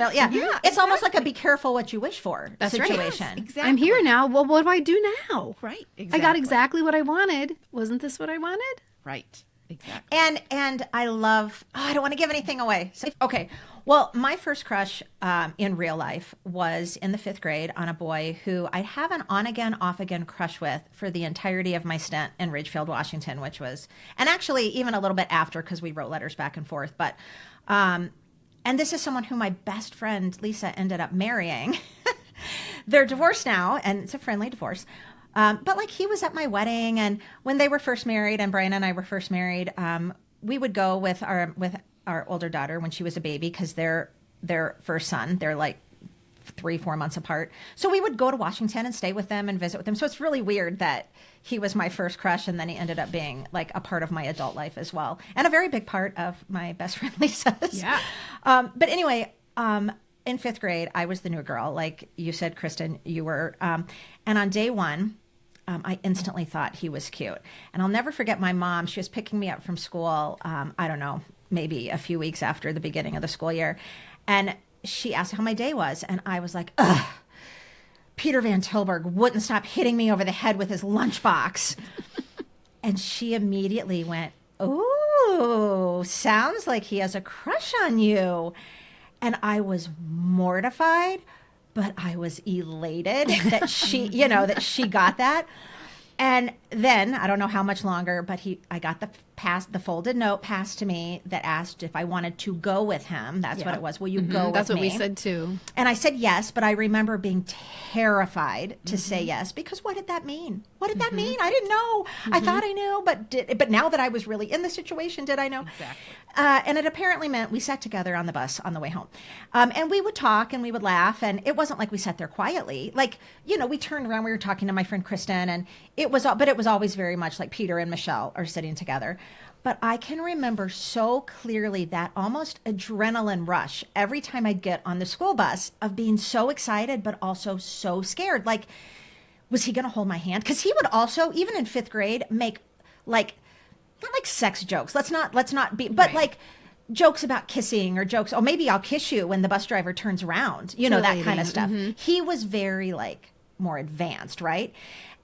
it's almost like a be careful what you wish for That's right. situation. Yes, exactly. I'm here now. Well, what do I do now? Right, I exactly. got exactly what I wanted. Wasn't this what I wanted? Right, exactly. And I love, I don't want to give anything away. So, okay. Well, my first crush in real life was in the 5th grade on a boy who I have an on-again, off-again crush with for the entirety of my stint in Ridgefield, Washington, which was, and actually even a little bit after, because we wrote letters back and forth. But, and this is someone who my best friend, Lisa, ended up marrying. They're divorced now, and it's a friendly divorce. But like, he was at my wedding, and when they were first married, and Brian and I were first married, we would go with our older daughter when she was a baby, because their first son, they're like 3-4 months apart. So we would go to Washington and stay with them and visit with them. So it's really weird that he was my first crush, and then he ended up being like a part of my adult life as well, and a very big part of my best friend Lisa's. Yeah. But anyway, in 5th grade, I was the new girl, like you said, Kristen, you were. And on day one, I instantly thought he was cute. And I'll never forget my mom. She was picking me up from school, I don't know, maybe a few weeks after the beginning of the school year. And she asked how my day was. And I was like, ugh, Peter Van Tilburg wouldn't stop hitting me over the head with his lunchbox. And she immediately went, ooh, sounds like he has a crush on you. And I was mortified, but I was elated that that she got that. And then, I don't know how much longer, but I got the folded note passed to me that asked if I wanted to go with him. That's what it was. Will you go with me? That's what we said too. And I said yes, but I remember being terrified to say yes, because what did that mean? What did that mean? I didn't know. I thought I knew, but now that I was really in the situation, did I know? Exactly. And it apparently meant we sat together on the bus on the way home. And we would talk and we would laugh. And it wasn't like we sat there quietly. Like, we turned around, we were talking to my friend Kristen, and it was always very much like Peter and Michelle are sitting together. But I can remember so clearly that almost adrenaline rush every time I'd get on the school bus of being so excited, but also so scared. Like, was he going to hold my hand? Because he would also, even in 5th grade, make like, not like sex jokes. Let's not be, but like jokes about kissing or jokes. Oh, maybe I'll kiss you when the bus driver turns around, you know, that kind of stuff. He was very like more advanced, right?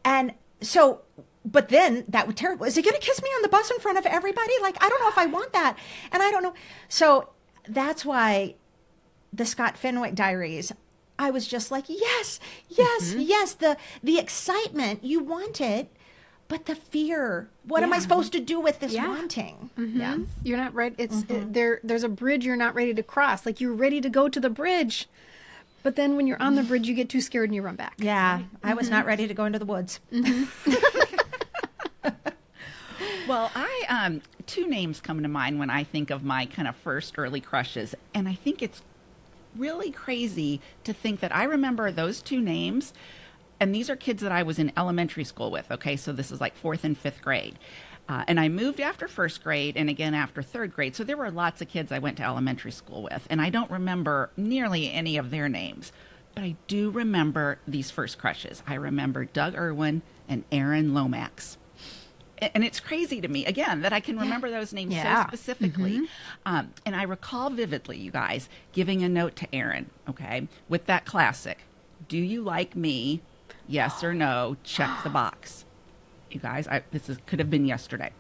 And so, but then that would terrible. Is he going to kiss me on the bus in front of everybody? Like, I don't know if I want that. And I don't know. So that's why the Scott Fenwick Diaries, I was just like, yes, yes, yes. The excitement, you want it, but the fear, what am I supposed to do with this wanting? Yeah. You're not right. There's a bridge you're not ready to cross. Like, you're ready to go to the bridge. But then when you're on the bridge, you get too scared and you run back. Yeah. I was not ready to go into the woods. Well, two names come to mind when I think of my kind of first early crushes. And I think it's really crazy to think that I remember those two names. And these are kids that I was in elementary school with. Okay, so this is like 4th and 5th grade. And I moved after 1st grade and again after 3rd grade. So there were lots of kids I went to elementary school with. And I don't remember nearly any of their names. But I do remember these first crushes. I remember Doug Irwin and Aaron Lomax. And it's crazy to me, again, that I can remember those names so specifically. And I recall vividly, you guys, giving a note to Aaron, okay, with that classic, do you like me? Yes or no, check the box. You guys, could have been yesterday.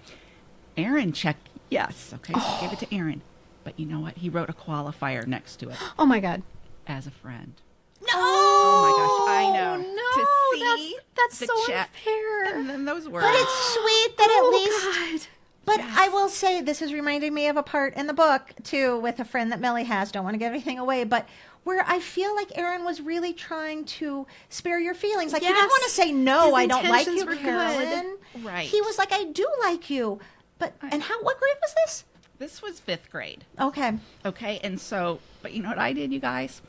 Aaron checked yes, okay, so I gave it to Aaron. But you know what? He wrote a qualifier next to it. Oh, my God. As a friend. No! Oh my gosh, I know. No, To see that's the so chat. unfair. And then those words. But it's sweet that at least. God. But I will say, this is reminding me of a part in the book, too, with a friend that Millie has. Don't want to give anything away, but where I feel like Aaron was really trying to spare your feelings. Like, he didn't want to say, no, His I don't like intentions you, were good. Carolyn. Right. He was like, I do like you. But, and what grade was this? This was 5th grade. Okay. Okay, and so, but you know what I did, you guys?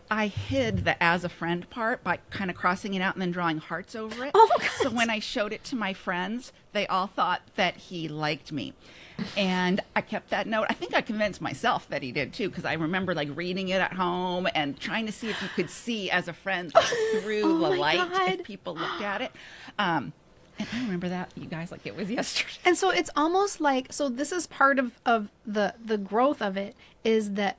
I hid the as a friend part by kind of crossing it out and then drawing hearts over it. Oh, God. So when I showed it to my friends, they all thought that he liked me. And I kept that note. I think I convinced myself that he did too, because I remember like reading it at home and trying to see if you could see as a friend like, through the light if people looked at it. And I remember that, you guys, like it was yesterday. And so it's almost like, so this is part of the growth of it, is that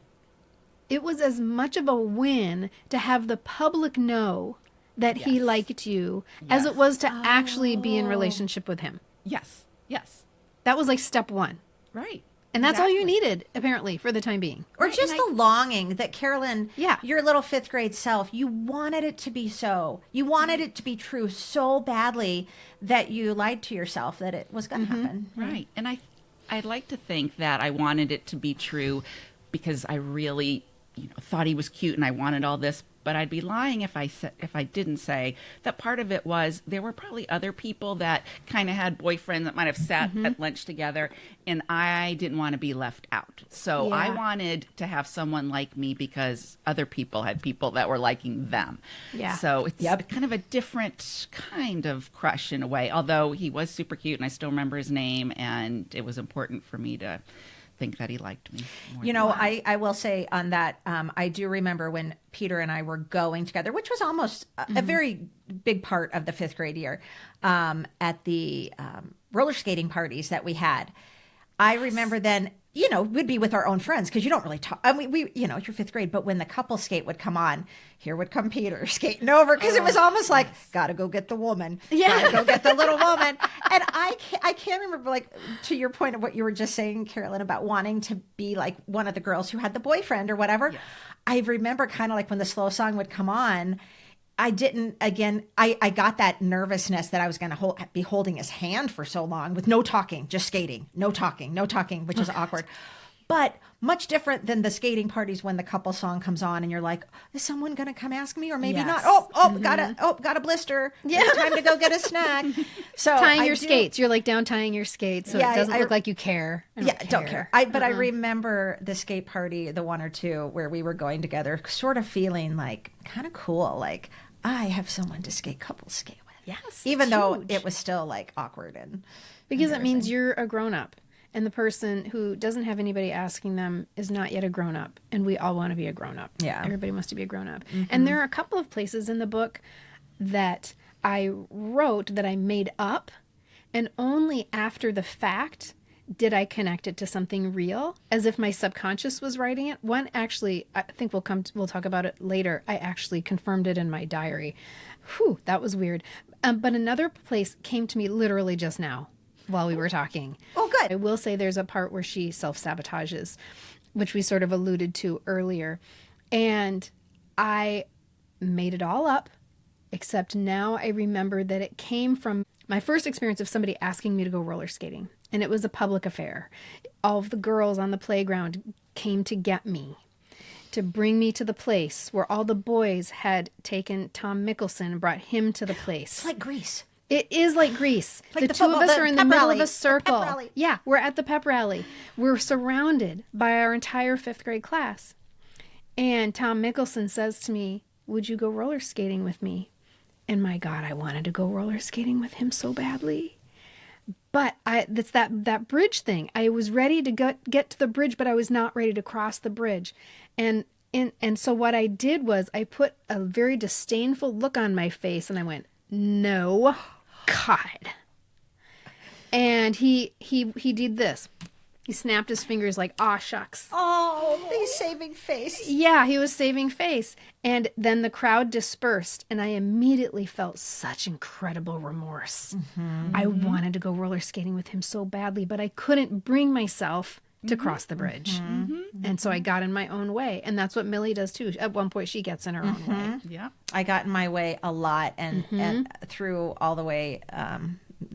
it was as much of a win to have the public know that he liked you as it was to actually be in relationship with him. Yes, yes. That was like step one. Right. And that's all you needed, apparently, for the time being. Or just the longing that Carolyn, your little 5th grade self, you wanted it to be so. You wanted it to be true so badly that you lied to yourself that it was going to happen. Right. And I'd like to think that I wanted it to be true because I really, thought he was cute and I wanted all this. But I'd be lying if I didn't say that part of it was there were probably other people that kind of had boyfriends that might have sat at lunch together, and I didn't want to be left out. So I wanted to have someone like me because other people had people that were liking them. Yeah. So it's kind of a different kind of crush in a way, although he was super cute and I still remember his name, and it was important for me to think that he liked me. I will say on that, I do remember when Peter and I were going together, which was almost a very big part of the 5th grade year, at the roller skating parties that we had. I remember then, we'd be with our own friends because you don't really talk. I mean, you're 5th grade, but when the couple skate would come on, here would come Peter skating over because it was almost like, gotta go get the woman. Gotta go get the little woman. And I can't remember, like, to your point of what you were just saying, Carolyn, about wanting to be like one of the girls who had the boyfriend or whatever. Yes. I remember kind of like when the slow song would come on, I got that nervousness that I was going to be holding his hand for so long with no talking, just skating, no talking, which is awkward. But much different than the skating parties when the couple song comes on and you're like, is someone going to come ask me or maybe not? Got a blister. Yeah. It's time to go get a snack. So tying your skates. You're like down tying your skates so it doesn't look like you care. Don't care. But I remember the skate party, the one or two where we were going together, sort of feeling like kind of cool. Like, I have someone to couple skate with. Yes. Even though it was still like awkward and because it means you're a grown up. and the person who doesn't have anybody asking them is not yet a grown-up, and we all want to be a grown-up. Yeah. Everybody wants to be a grown-up. And there are a couple of places in the book that I wrote that I made up, and only after the fact did I connect it to something real, as if my subconscious was writing it. One, actually, I think we'll talk about it later. I actually confirmed it in my diary. Whew, that was weird. But another place came to me literally just now while we were talking. Oh, good. I will say there's a part where she self-sabotages, which we sort of alluded to earlier. And I made it all up, except now I remember that it came from my first experience of somebody asking me to go roller skating. And it was a public affair. All of the girls on the playground came to get me, to bring me to the place where all the boys had taken Tom Mickelson and brought him to the place. It's like Grease. It is like Grease. Like the the two football- of us the are in the pep middle rally. of a circle. The pep rally. Yeah, we're at the pep rally. We're surrounded by our entire 5th grade class. And Tom Mickelson says to me, "Would you go roller skating with me?" And my God, I wanted to go roller skating with him so badly. But that's that bridge thing. I was ready to get to the bridge, but I was not ready to cross the bridge. And so what I did was I put a very disdainful look on my face, and I went, "No, God." And he did this. He snapped his fingers like, "Aw, shucks." Oh, the saving face. Yeah, he was saving face. And then the crowd dispersed, and I immediately felt such incredible remorse. I wanted to go roller skating with him so badly, but I couldn't bring myself to cross the bridge. And so I got in my own way. And that's what Millie does too. At one point, she gets in her own way. Yeah. I got in my way a lot, and through all the way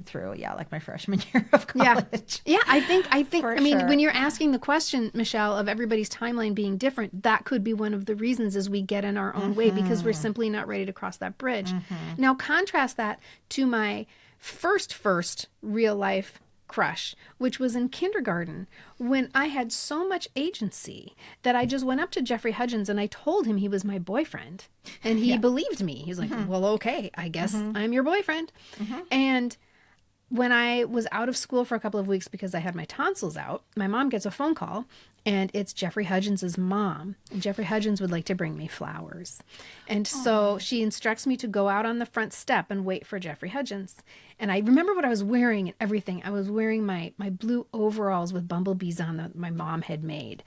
through, like my freshman year of college. Yeah, I think. For I mean, sure. when you're asking the question, Michelle, of everybody's timeline being different, that could be one of the reasons is we get in our own way because we're simply not ready to cross that bridge. Now, contrast that to my first real life crush, which was in kindergarten, when I had so much agency that I just went up to Jeffrey Hudgens and I told him he was my boyfriend, and he believed me. He's like, "Well, okay, I guess I'm your boyfriend." And when I was out of school for a couple of weeks because I had my tonsils out, my mom gets a phone call, and it's Jeffrey Hudgens' mom. And Jeffrey Hudgens would like to bring me flowers. And so she instructs me to go out on the front step and wait for Jeffrey Hudgens. And I remember what I was wearing and everything. I was wearing my blue overalls with bumblebees on that my mom had made.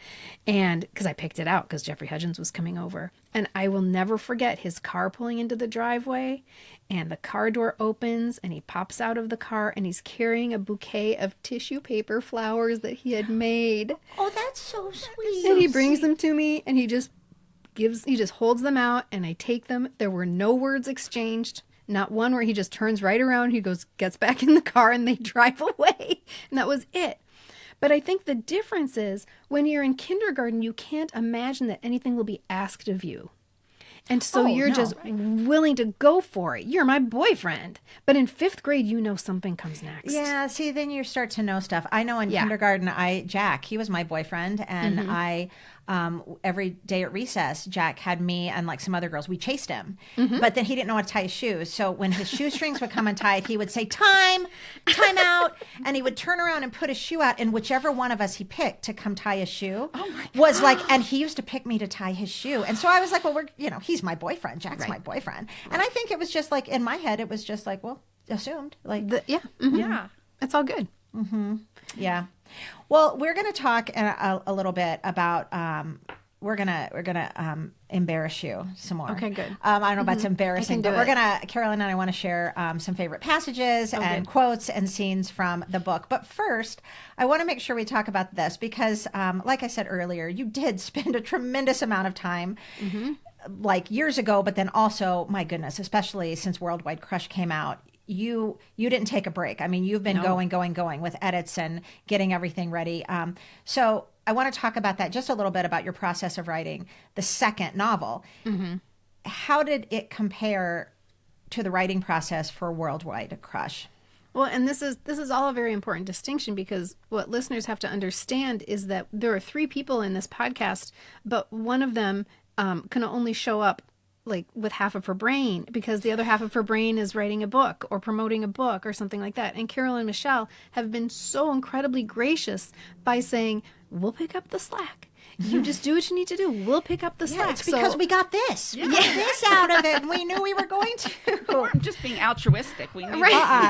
And because I picked it out because Jeffrey Hudgens was coming over. And I will never forget his car pulling into the driveway, and the car door opens and he pops out of the car and he's carrying a bouquet of tissue paper flowers that he had made. Oh, that's so sweet. And he brings them to me, and he just holds them out, and I take them. There were no words exchanged. Not one where he just turns right around, gets back in the car, and they drive away. And that was it. But I think the difference is when you're in kindergarten, you can't imagine that anything will be asked of you. And so you're just willing to go for it. You're my boyfriend. But in 5th grade, you know something comes next. Yeah, see, then you start to know stuff. I know in kindergarten, Jack, he was my boyfriend, and I, every day at recess, Jack had me and like some other girls. We chased him, but then he didn't know how to tie his shoes. So when his shoestrings would come untied, he would say, time out, and he would turn around and put his shoe out, and whichever one of us he picked to come tie his shoe was like, and he used to pick me to tie his shoe. And so I was like, well, he's my boyfriend. Jack's my boyfriend. And I think it was just like, in my head, it was just like, well, assumed. Like, Yeah. It's all good. yeah. Well, we're going to talk a little bit about, we're gonna embarrass you some more. Okay, good. I don't know about it's embarrassing, but Carolyn and I want to share some favorite passages and quotes and scenes from the book. But first, I want to make sure we talk about this because, like I said earlier, you did spend a tremendous amount of time, like years ago, but then also, my goodness, especially since Worldwide Crush came out. You didn't take a break. I mean, you've been going with edits and getting everything ready. So I want to talk about that just a little bit about your process of writing the second novel. How did it compare to the writing process for Worldwide Crush? Well, and this is all a very important distinction because what listeners have to understand is that there are 3 people in this podcast, but one of them can only show up like with half of her brain because the other half of her brain is writing a book or promoting a book or something like that. And Carol and Michelle have been so incredibly gracious by saying, we'll pick up the slack. You just do what you need to do. We'll pick up the slack. It's because we got this. We got this out of it, and we knew we were going to. We weren't just being altruistic. We knew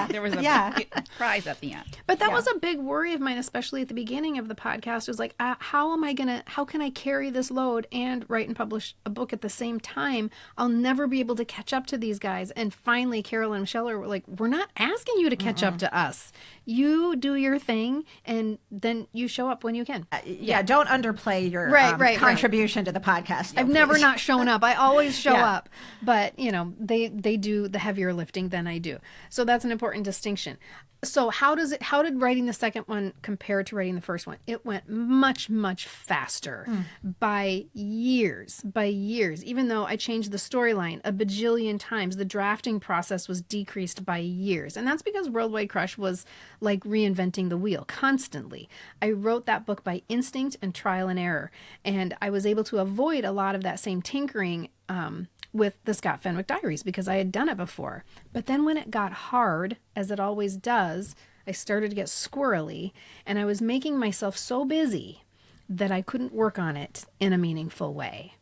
there was a prize at the end. But that was a big worry of mine, especially at the beginning of the podcast. Was like, how can I carry this load and write and publish a book at the same time? I'll never be able to catch up to these guys. And finally, Carol and Michelle are like, we're not asking you to catch up to us. You do your thing, and then you show up when you can. Don't underplay your contribution to the podcast. I've never not shown up. I always show up. But, they do the heavier lifting than I do. So that's an important distinction. So how did writing the second one compare to writing the first one? It went much, much faster by years. Even though I changed the storyline a bajillion times, the drafting process was decreased by years. And that's because Worldwide Crush was like reinventing the wheel constantly. I wrote that book by instinct and trial and error. And I was able to avoid a lot of that same tinkering with the Scott Fenwick Diaries because I had done it before. But then when it got hard, as it always does, I started to get squirrely, and I was making myself so busy that I couldn't work on it in a meaningful way.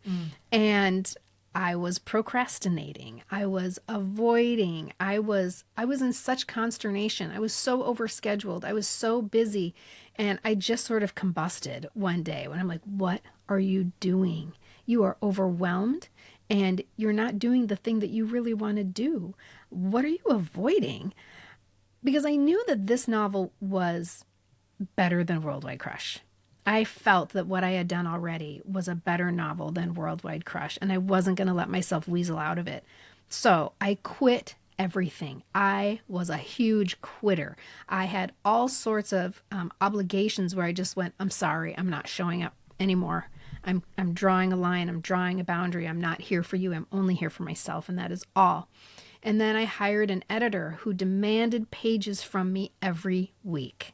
And I was procrastinating. I was avoiding. I was in such consternation. I was so overscheduled. I was so busy, and I just sort of combusted one day when I'm like, what are you doing? You are overwhelmed. And you're not doing the thing that you really want to do. What are you avoiding? Because I knew that this novel was better than Worldwide Crush. I felt that what I had done already was a better novel than Worldwide Crush, and I wasn't going to let myself weasel out of it. So I quit everything. I was a huge quitter. I had all sorts of obligations where I just went, I'm sorry, I'm not showing up anymore. I'm drawing a line. I'm drawing a boundary. I'm not here for you. I'm only here for myself, and that is all. And then I hired an editor who demanded pages from me every week.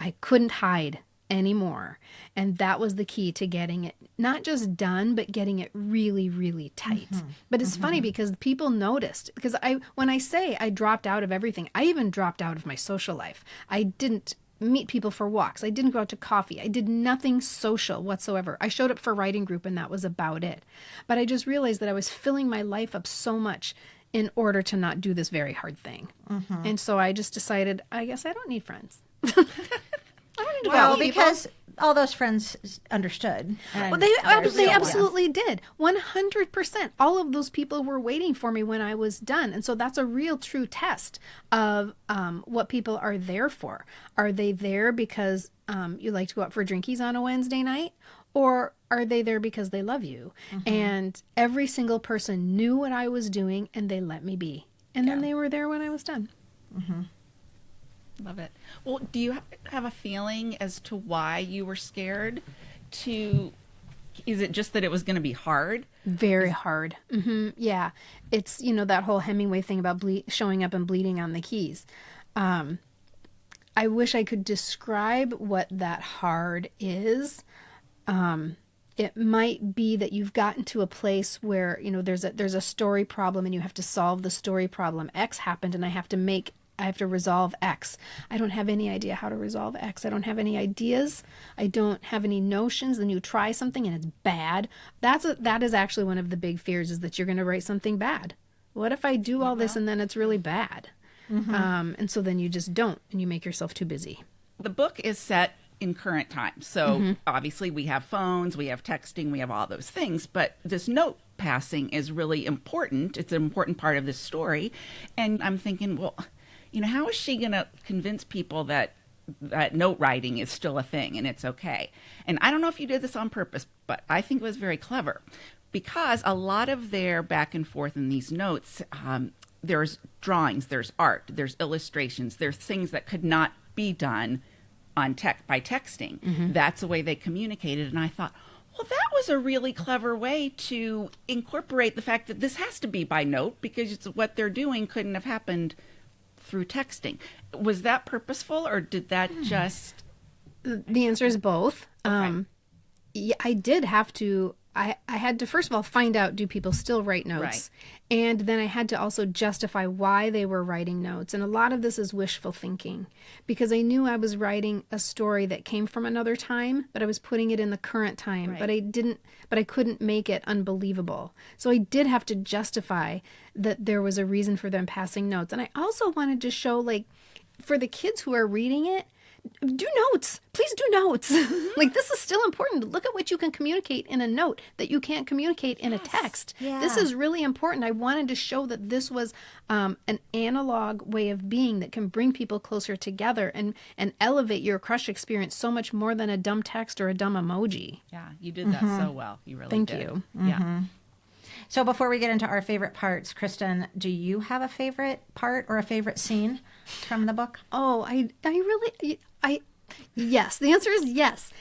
I couldn't hide anymore. And that was the key to getting it not just done, but getting it really, really tight. But it's funny because people noticed. Because when I say I dropped out of everything, I even dropped out of my social life. I didn't meet people for walks. I didn't go out to coffee. I did nothing social whatsoever. I showed up for writing group and that was about it. But I just realized that I was filling my life up so much in order to not do this very hard thing. And so I just decided, I guess I don't need friends. I don't need to Well, follow people. because all those friends understood. Well, they absolutely did. 100%. All of those people were waiting for me when I was done. And so that's a real true test of what people are there for. Are they there because you like to go out for drinkies on a Wednesday night? Or are they there because they love you? And every single person knew what I was doing and they let me be. And then they were there when I was done. Love it. Well, do you have a feeling as to why you were scared to, is it just that it was going to be hard? Very hard. Yeah. It's, that whole Hemingway thing about showing up and bleeding on the keys. I wish I could describe what that hard is. It might be that you've gotten to a place where, there's a story problem and you have to solve the story problem. X happened and I have to resolve X. I don't have any idea how to resolve X. I don't have any ideas. I don't have any notions. Then you try something and it's bad. That is actually one of the big fears, is that you're going to write something bad. What if I do all this and then it's really bad? And so then you just don't, and you make yourself too busy. The book is set in current times. So obviously we have phones, we have texting, we have all those things, but this note passing is really important. It's an important part of this story. And I'm thinking, well, how is she going to convince people that note writing is still a thing and it's okay? And I don't know if you did this on purpose, but I think it was very clever, because a lot of their back and forth in these notes, there's drawings, there's art, there's illustrations, there's things that could not be done on by texting. That's the way they communicated. And I thought, well, that was a really clever way to incorporate the fact that this has to be by note, because it's what they're doing couldn't have happened through texting. Was that purposeful, or did that just... The answer is both. Okay. Yeah, I did have to I had to, first of all, find out, do people still write notes? Right. And then I had to also justify why they were writing notes. And a lot of this is wishful thinking, because I knew I was writing a story that came from another time, but I was putting it in the current time. Right. But I couldn't make it unbelievable. So I did have to justify that there was a reason for them passing notes. And I also wanted to show, like, for the kids who are reading it, do notes. Please do notes. Like, this is still important. Look at what you can communicate in a note that you can't communicate in a text. Yeah. This is really important. I wanted to show that this was an analog way of being that can bring people closer together and elevate your crush experience so much more than a dumb text or a dumb emoji. Yeah, you did that so well. You really Thank did. you. Yeah. So before we get into our favorite parts, Kristin, do you have a favorite part or a favorite scene from the book? Oh, yes. The answer is yes.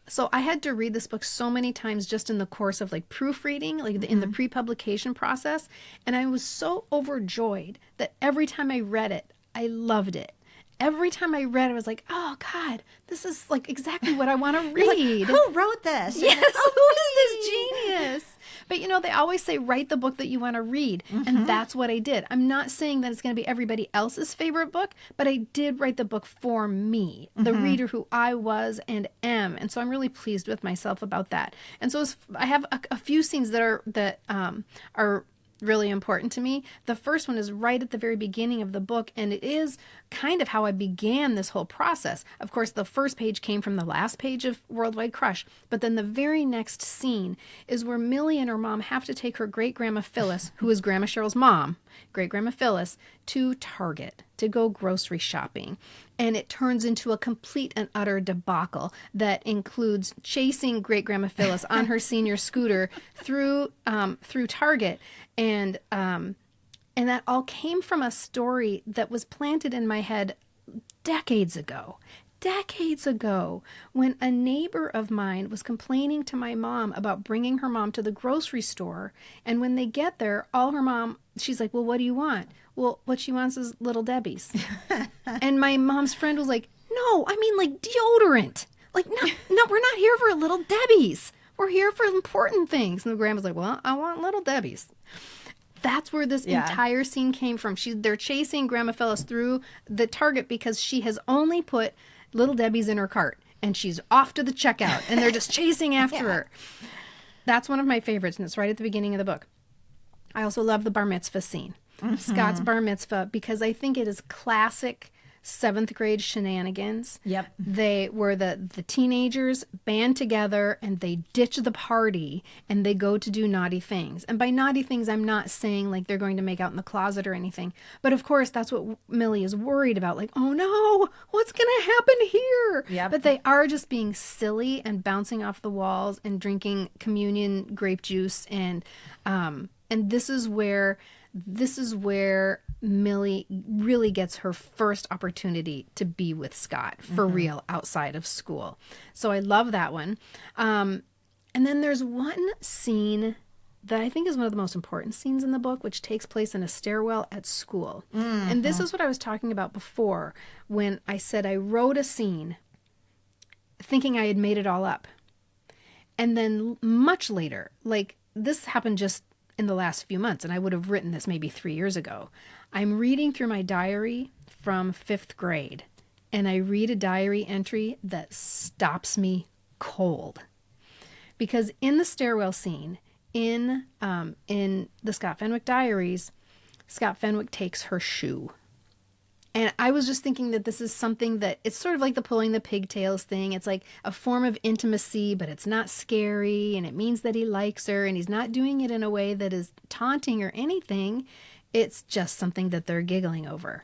So I had to read this book so many times just in the course of like proofreading, like in the pre-publication process. And I was so overjoyed that every time I read it, I loved it. Every time I read it, I was like, oh God, this is like exactly what I want to read. Who wrote this? Yes, who is this genius? But you know, they always say, write the book that you want to read. And that's what I did. I'm not saying that it's going to be everybody else's favorite book, but I did write the book for me, the reader who I was and am. And so I'm really pleased with myself about that. And so I have a few scenes that are really important to me. The first one is right at the very beginning of the book, and it is kind of how I began this whole process. Of course, the first page came from the last page of Worldwide Crush, but then the very next scene is where Millie and her mom have to take her great-grandma Phyllis, who is Grandma Cheryl's mom, great-grandma Phyllis, to Target to go grocery shopping. And it turns into a complete and utter debacle that includes chasing great-grandma Phyllis on her senior scooter through Target. And that all came from a story that was planted in my head decades ago, when a neighbor of mine was complaining to my mom about bringing her mom to the grocery store. And when they get there, she's like, well, what do you want? Well, what she wants is Little Debbie's. And my mom's friend was like, no, I mean like deodorant. Like, no, we're not here for Little Debbie's. We're here for important things. And the grandma's like, well, I want Little Debbie's. That's where this entire scene came from. They're chasing Grandma Phyllis through the Target because she has only put Little Debbie's in her cart. And she's off to the checkout. And they're just chasing after her. That's one of my favorites. And it's right at the beginning of the book. I also love the bar mitzvah scene. Scott's bar mitzvah, because I think it is classic 7th grade shenanigans. Yep. They were the teenagers band together and they ditch the party and they go to do naughty things. And by naughty things, I'm not saying like they're going to make out in the closet or anything. But of course, that's what Millie is worried about. Like, oh no, what's going to happen here? Yep. But they are just being silly and bouncing off the walls and drinking communion grape juice. And this is where Millie really gets her first opportunity to be with Scott for real outside of school. So I love that one. And then there's one scene that I think is one of the most important scenes in the book, which takes place in a stairwell at school. And this is what I was talking about before when I said I wrote a scene thinking I had made it all up. And then much later, like this happened just in the last few months, and I would have written this maybe 3 years ago. I'm reading through my diary from 5th grade, and I read a diary entry that stops me cold. Because in the stairwell scene, in the Scott Fenwick Diaries, Scott Fenwick takes her shoe. And I was just thinking that this is something that it's sort of like the pulling the pigtails thing. It's like a form of intimacy, but it's not scary. And it means that he likes her and he's not doing it in a way that is taunting or anything. It's just something that they're giggling over.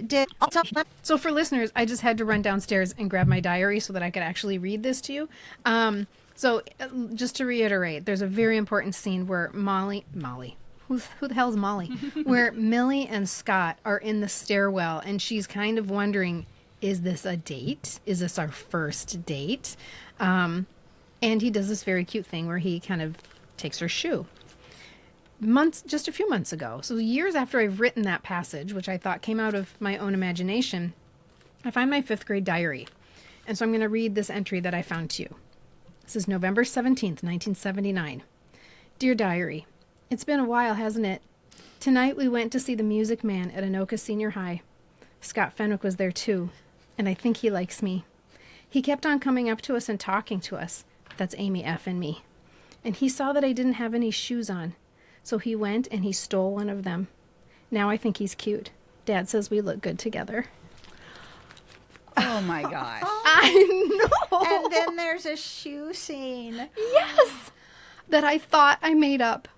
did also. So for listeners, I just had to run downstairs and grab my diary so that I could actually read this to you. So just to reiterate, there's a very important scene where Molly, who the hell's Molly? Where Millie and Scott are in the stairwell, and she's kind of wondering, is this a date? Is this our first date? And he does this very cute thing where he kind of takes her shoe. Just a few months ago, so years after I've written that passage, which I thought came out of my own imagination, I find my 5th grade diary. And so I'm going to read this entry that I found to you. This is November 17th, 1979. Dear Diary, it's been a while, hasn't it? Tonight we went to see The Music Man at Anoka Senior High. Scott Fenwick was there too, and I think he likes me. He kept on coming up to us and talking to us. That's Amy F. and me. And he saw that I didn't have any shoes on. So he went and he stole one of them. Now I think he's cute. Dad says we look good together. Oh my gosh. I know. And then there's a shoe scene. Yes. That I thought I made up.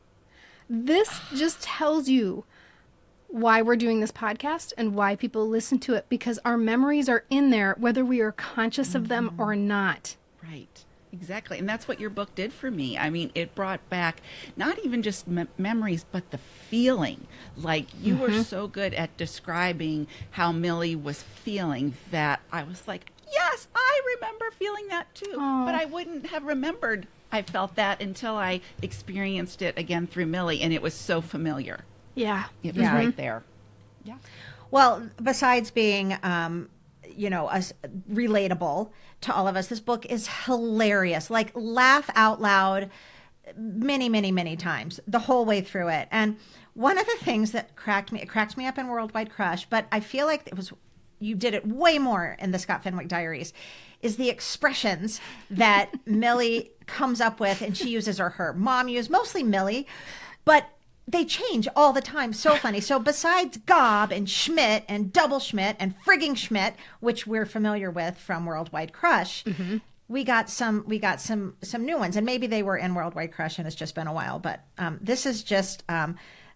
This just tells you why we're doing this podcast and why people listen to it, because our memories are in there whether we are conscious of them or not. Right. Exactly. And that's what your book did for me. I mean, it brought back not even just memories, but the feeling. Like you were so good at describing how Millie was feeling that I was like, yes, I remember feeling that too. Aww. But I wouldn't have remembered I felt that until I experienced it again through Millie. And it was so familiar. Yeah. It was right there. Yeah. Well, besides being, relatable to all of us, this book is hilarious. Like, laugh out loud many, many, many times the whole way through it. And one of the things that cracked me up in Worldwide Crush, but I feel like you did it way more in the Scott Fenwick Diaries, is the expressions that Millie comes up with, and she uses, or her mom used, mostly Millie, but they change all the time. So funny. So besides gob and Schmidt and double Schmidt and frigging Schmidt, which we're familiar with from Worldwide Crush, we got some new ones, and maybe they were in Worldwide Crush and it's just been a while. But this is just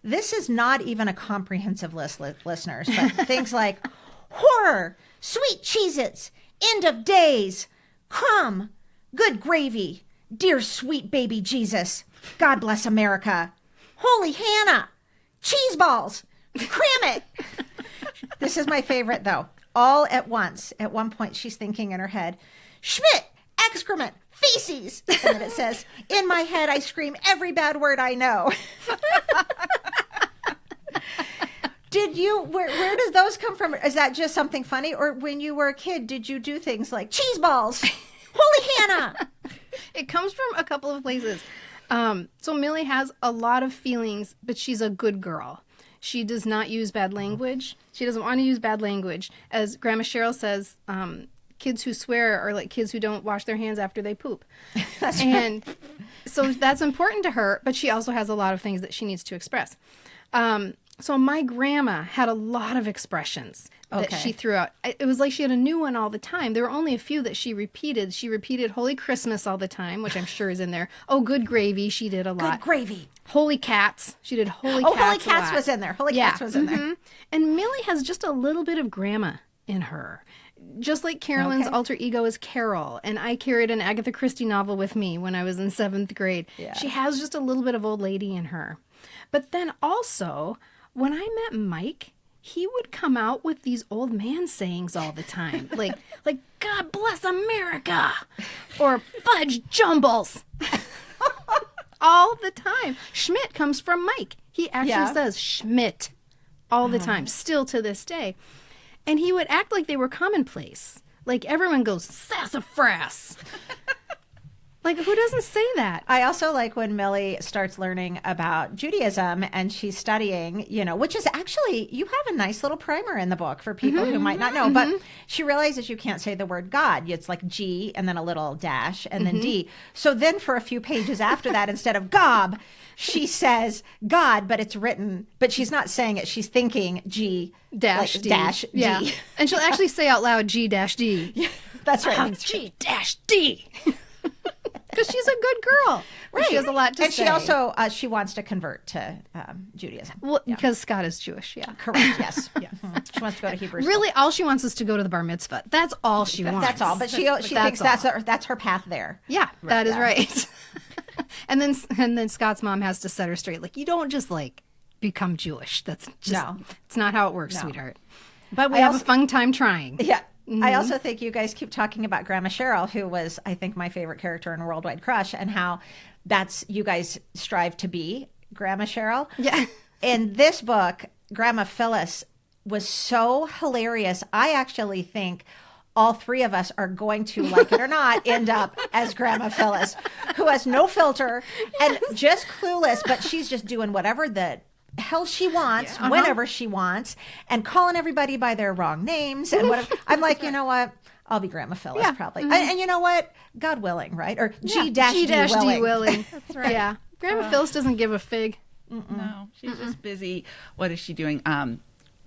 this is not even a comprehensive list, listeners. But things like horror, sweet Cheez-Its, end of days, crumb, good gravy, dear sweet baby Jesus, God bless America. Holy Hannah! Cheese balls! Cram it! This is my favorite, though. All at once. At one point, she's thinking in her head, Schmidt! Excrement! Feces! And then it says, in my head, I scream every bad word I know. Where does those come from? Is that just something funny? Or when you were a kid, did you do things like cheese balls? Holy Hannah! It comes from a couple of places. So Millie has a lot of feelings, but she's a good girl. She does not use bad language. She doesn't want to use bad language. As Grandma Cheryl says, kids who swear are like kids who don't wash their hands after they poop. And so that's important to her, but she also has a lot of things that she needs to express. So my grandma had a lot of expressions that she threw out. It was like she had a new one all the time. There were only a few that she repeated. She repeated Holy Christmas all the time, which I'm sure is in there. Oh, good gravy. She did a lot. Good gravy. Holy cats. She did Holy Cats. Oh, Holy Cats was in there. Holy Cats was in there. And Millie has just a little bit of grandma in her. Just like Carolyn's alter ego is Carol, and I carried an Agatha Christie novel with me when I was in 7th grade. Yeah. She has just a little bit of old lady in her. But then also, when I met Mike, he would come out with these old man sayings all the time. like God bless America, or fudge jumbles. All the time. Schmidt comes from Mike. He actually says Schmidt all the time, still to this day. And he would act like they were commonplace. Like everyone goes, sassafras. Like, who doesn't say that? I also like when Millie starts learning about Judaism and she's studying, which is actually, you have a nice little primer in the book for people who might not know, but she realizes you can't say the word God. It's like G and then a little dash and then D. So then for a few pages after that, instead of gob, she says God, but it's written, but she's not saying it. She's thinking G dash D. Dash D. Yeah. And she'll actually say out loud G dash D. Yeah, that's right. G dash D. Because she's a good girl. Right. She has a lot to and say. she also she wants to convert to Judaism. Well, because Scott is Jewish, yeah. Correct. Yes. Mhm. She wants to go to Hebrew school. Really, all she wants is to go to the bar mitzvah. That's all she wants. That's all. But she thinks that's her path there. Yeah, that is right. and then Scott's mom has to set her straight. Like, you don't just like become Jewish. That's just it's not how it works, sweetheart. But we have a fun time trying. Yeah. I also think you guys keep talking about Grandma Cheryl, who was, I think, my favorite character in Worldwide Crush, and how you guys strive to be Grandma Cheryl. Yeah. In this book, Grandma Phyllis was so hilarious. I actually think all three of us are going to, like it or not, end up as Grandma Phyllis, who has no filter and just clueless, but she's just doing whatever the hell she wants, whenever she wants, and calling everybody by their wrong names and whatever. I'm like, you know what? I'll be Grandma Phyllis probably. And you know what? God willing, right? Or G-D willing. That's right. Yeah. Grandma Phyllis doesn't give a fig. No, she's just busy. What is she doing?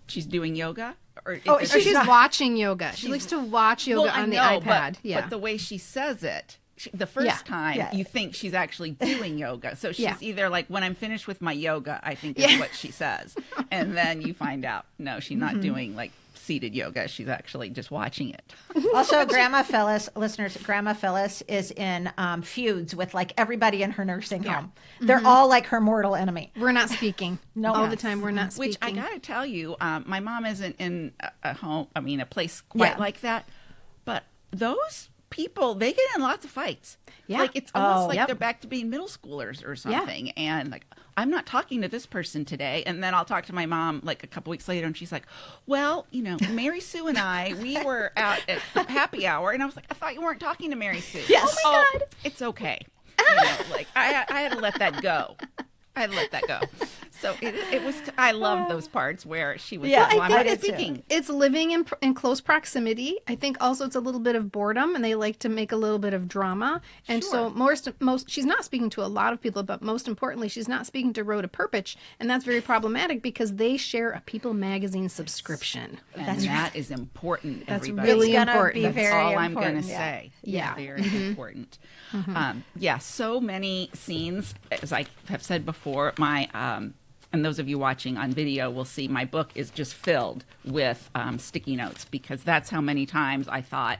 She's doing yoga. Or she's watching yoga. She likes to watch yoga on the iPad. But the way she says it, the first time you think she's actually doing yoga. So she's either like, when I'm finished with my yoga, I think is what she says. And then you find out, no, she's not doing like seated yoga. She's actually just watching it. Also, Grandma Phyllis, listeners, Grandma Phyllis is in feuds with like everybody in her nursing home. They're all like her mortal enemy. We're not speaking. No. All the time we're not speaking. Which I got to tell you, my mom isn't in a place quite like that. But those people, they get in lots of fights. Yeah. Like it's almost like they're back to being middle schoolers or something. And like, I'm not talking to this person today. And then I'll talk to my mom like a couple weeks later and she's like, well, Mary Sue and I, we were out at happy hour. And I was like, I thought you weren't talking to Mary Sue. Yes. Oh my God. It's okay. Like I had to let that go. So it was. I love those parts where she was not speaking. It's living in close proximity. I think also it's a little bit of boredom, and they like to make a little bit of drama. And so most she's not speaking to a lot of people, but most importantly, she's not speaking to Rhoda Perpich, and that's very problematic because they share a People magazine subscription. And that is important. That's everybody. really It's gonna important. be That's very all important. I'm going to say. Yeah. Very important. So many scenes, as I have said before, and those of you watching on video will see my book is just filled with sticky notes because that's how many times I thought,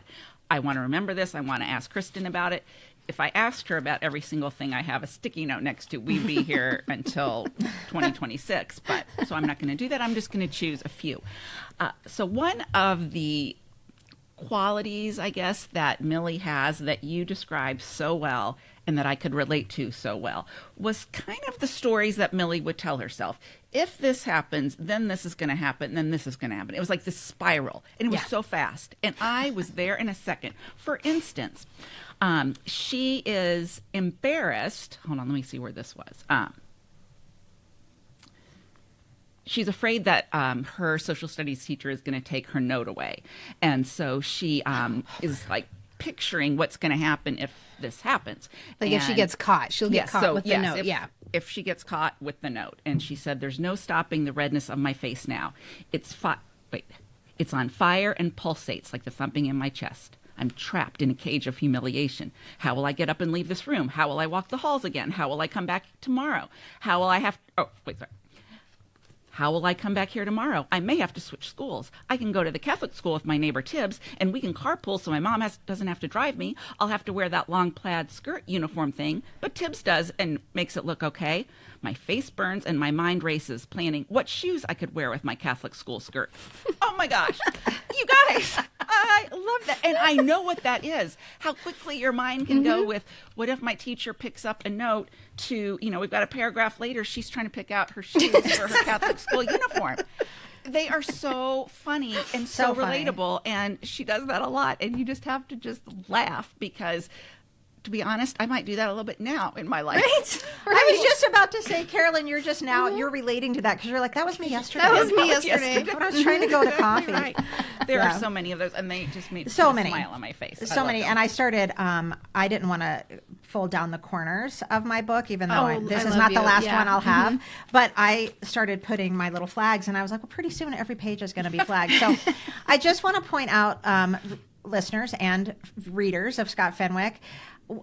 I want to remember this. I want to ask Kristin about it. If I asked her about every single thing I have a sticky note next to, we'd be here until 2026. So I'm not going to do that. I'm just going to choose a few. So one of the qualities, I guess, that Millie has that you described so well and that I could relate to so well was kind of the stories that Millie would tell herself. If this happens, then this is going to happen, then this is going to happen. It was like this spiral, and it was so fast. And I was there in a second. For instance, she is embarrassed. Hold on, let me see where this was. She's afraid that her social studies teacher is going to take her note away. And so she is like picturing what's going to happen if this happens. Like if she gets caught, she'll get caught with the note. If she gets caught with the note. And she said, there's no stopping the redness of my face now. It's on fire and pulsates like the thumping in my chest. I'm trapped in a cage of humiliation. How will I get up and leave this room? How will I walk the halls again? How will I come back tomorrow? How will I come back here tomorrow? I may have to switch schools. I can go to the Catholic school with my neighbor Tibbs, and we can carpool so my mom doesn't have to drive me. I'll have to wear that long plaid skirt uniform thing, but Tibbs does and makes it look okay. My face burns and my mind races, planning what shoes I could wear with my Catholic school skirt. Oh my gosh, you guys, I love that. And I know what that is. How quickly your mind can go with, what if my teacher picks up a note to, we've got a paragraph later, she's trying to pick out her shoes for her Catholic school uniform. They are so funny and so relatable. And she does that a lot. And you just have to just laugh because, to be honest, I might do that a little bit now in my life. Right. I was just about to say, Carolyn, you're just now, you're relating to that because you're like, that was me yesterday. That was me yesterday. When I was trying to go to coffee. Right. There are so many of those, and they just made so a many. smile on my face. So many. And I started, I didn't want to fold down the corners of my book, even though this is not the last one I'll have. But I started putting my little flags, and I was like, well, pretty soon every page is going to be flagged. So I just want to point out, listeners and readers of Scott Fenwick,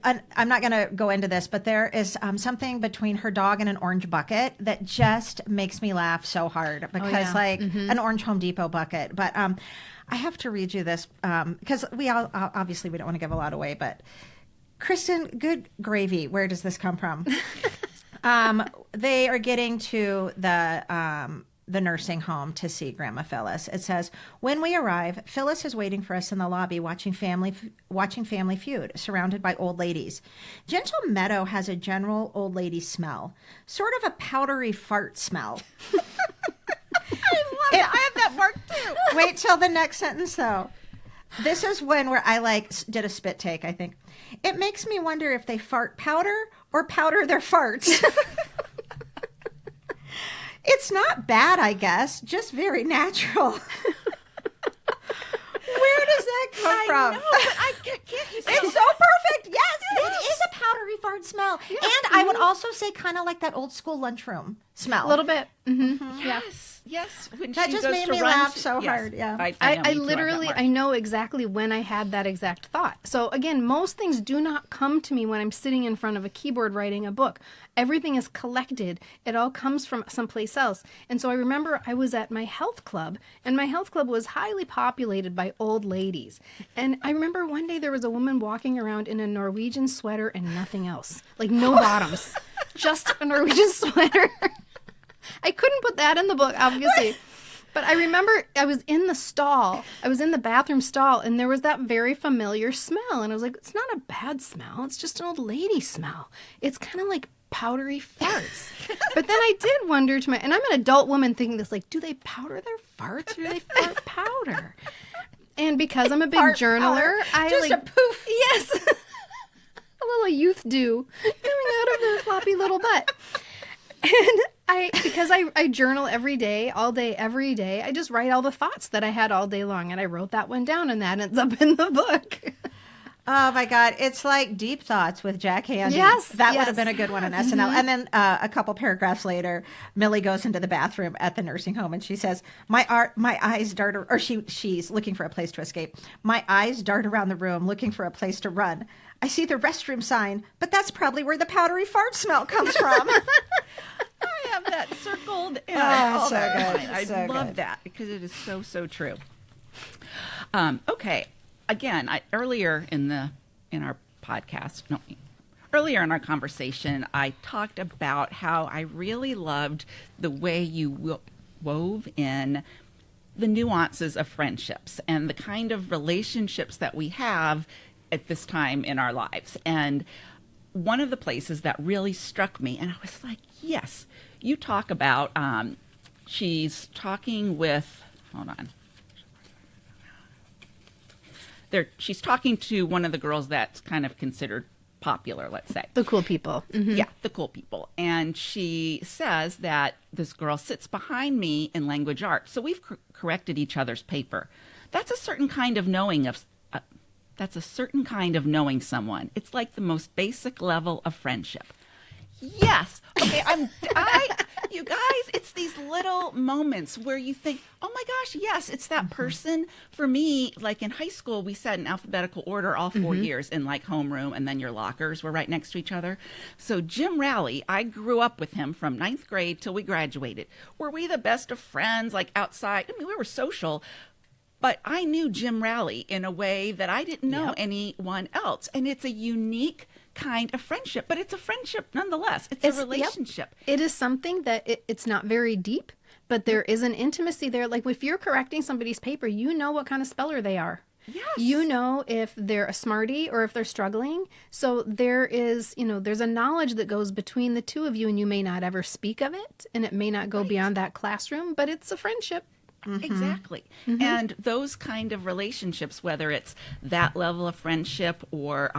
and I'm not going to go into this, but there is something between her dog and an orange bucket that just makes me laugh so hard because an orange Home Depot bucket. But I have to read you this because we all obviously we don't want to give a lot away, but Kristin, good gravy. Where does this come from? They are getting to the nursing home to see Grandma Phyllis. It says, when we arrive, Phyllis is waiting for us in the lobby watching Family Feud, surrounded by old ladies. Gentle Meadow has a general old lady smell, sort of a powdery fart smell. I love it. I have that mark too. Wait till the next sentence, though. This is where I did a spit take, I think. It makes me wonder if they fart powder or powder their farts. It's not bad, I guess, just very natural. Where does that come from? I know, but I can't. It's so perfect. Yes, it is a powdery fart smell. Yes. And I would also say kind of like that old school lunchroom smell. A little bit. Mm-hmm. Yes. When that she just goes made to me run, laugh so hard. Yeah. I literally, I know exactly when I had that exact thought. So again, most things do not come to me when I'm sitting in front of a keyboard writing a book. Everything is collected. It all comes from someplace else. And so I remember I was at my health club, and my health club was highly populated by old ladies. And I remember one day there was a woman walking around in a Norwegian sweater and nothing else. Like no bottoms. Just a Norwegian sweater. I couldn't put that in the book, obviously. But I remember I was in the stall. I was in the bathroom stall, and there was that very familiar smell. And I was like, it's not a bad smell. It's just an old lady smell. It's kind of like powdery farts. But then I did wonder to and I'm an adult woman thinking this, like, do they powder their farts or do they fart powder? And because I'm a big journaler, just a poof. Yes. A little youth dew coming out of their floppy little butt. And because I journal every day, all day, every day, I just write all the thoughts that I had all day long. And I wrote that one down, and that ends up in the book. Oh, my God. It's like Deep Thoughts with Jack Handy. Yes. That would have been a good one on SNL. And then a couple paragraphs later, Millie goes into the bathroom at the nursing home, and she says, my eyes dart, or she's looking for a place to escape. My eyes dart around the room looking for a place to run. I see the restroom sign, but that's probably where the powdery fart smell comes from. I have that circled. And so good. I love that because it is so, so true. Okay. Again, earlier in our conversation, I talked about how I really loved the way you wove in the nuances of friendships and the kind of relationships that we have at this time in our lives. And one of the places that really struck me, and I was like, yes, you talk about, she's talking with, hold on. She's talking to one of the girls that's kind of considered popular, let's say. The cool people. Mm-hmm. Yeah, the cool people. And she says that this girl sits behind me in language arts. So we've corrected each other's paper. That's a certain kind of knowing someone. It's like the most basic level of friendship. Yes. Okay, you guys, it's these little moments where you think, oh my gosh, yes, it's that person. For me, like in high school, we sat in alphabetical order all 4 years in like homeroom, and then your lockers were right next to each other. So Jim Rowley, I grew up with him from 9th grade till we graduated. Were we the best of friends, like outside? I mean, we were social, but I knew Jim Rowley in a way that I didn't know anyone else. And it's a unique kind of friendship, but it's a friendship nonetheless. It's a relationship. It is something that it's not very deep, but there is an intimacy there. Like if you're correcting somebody's paper, you know what kind of speller they are. Yes. You know if they're a smarty or if they're struggling. So there is, there's a knowledge that goes between the two of you, and you may not ever speak of it, and it may not go beyond that classroom, but it's a friendship. Mm-hmm. Exactly. Mm-hmm. And those kind of relationships, whether it's that level of friendship or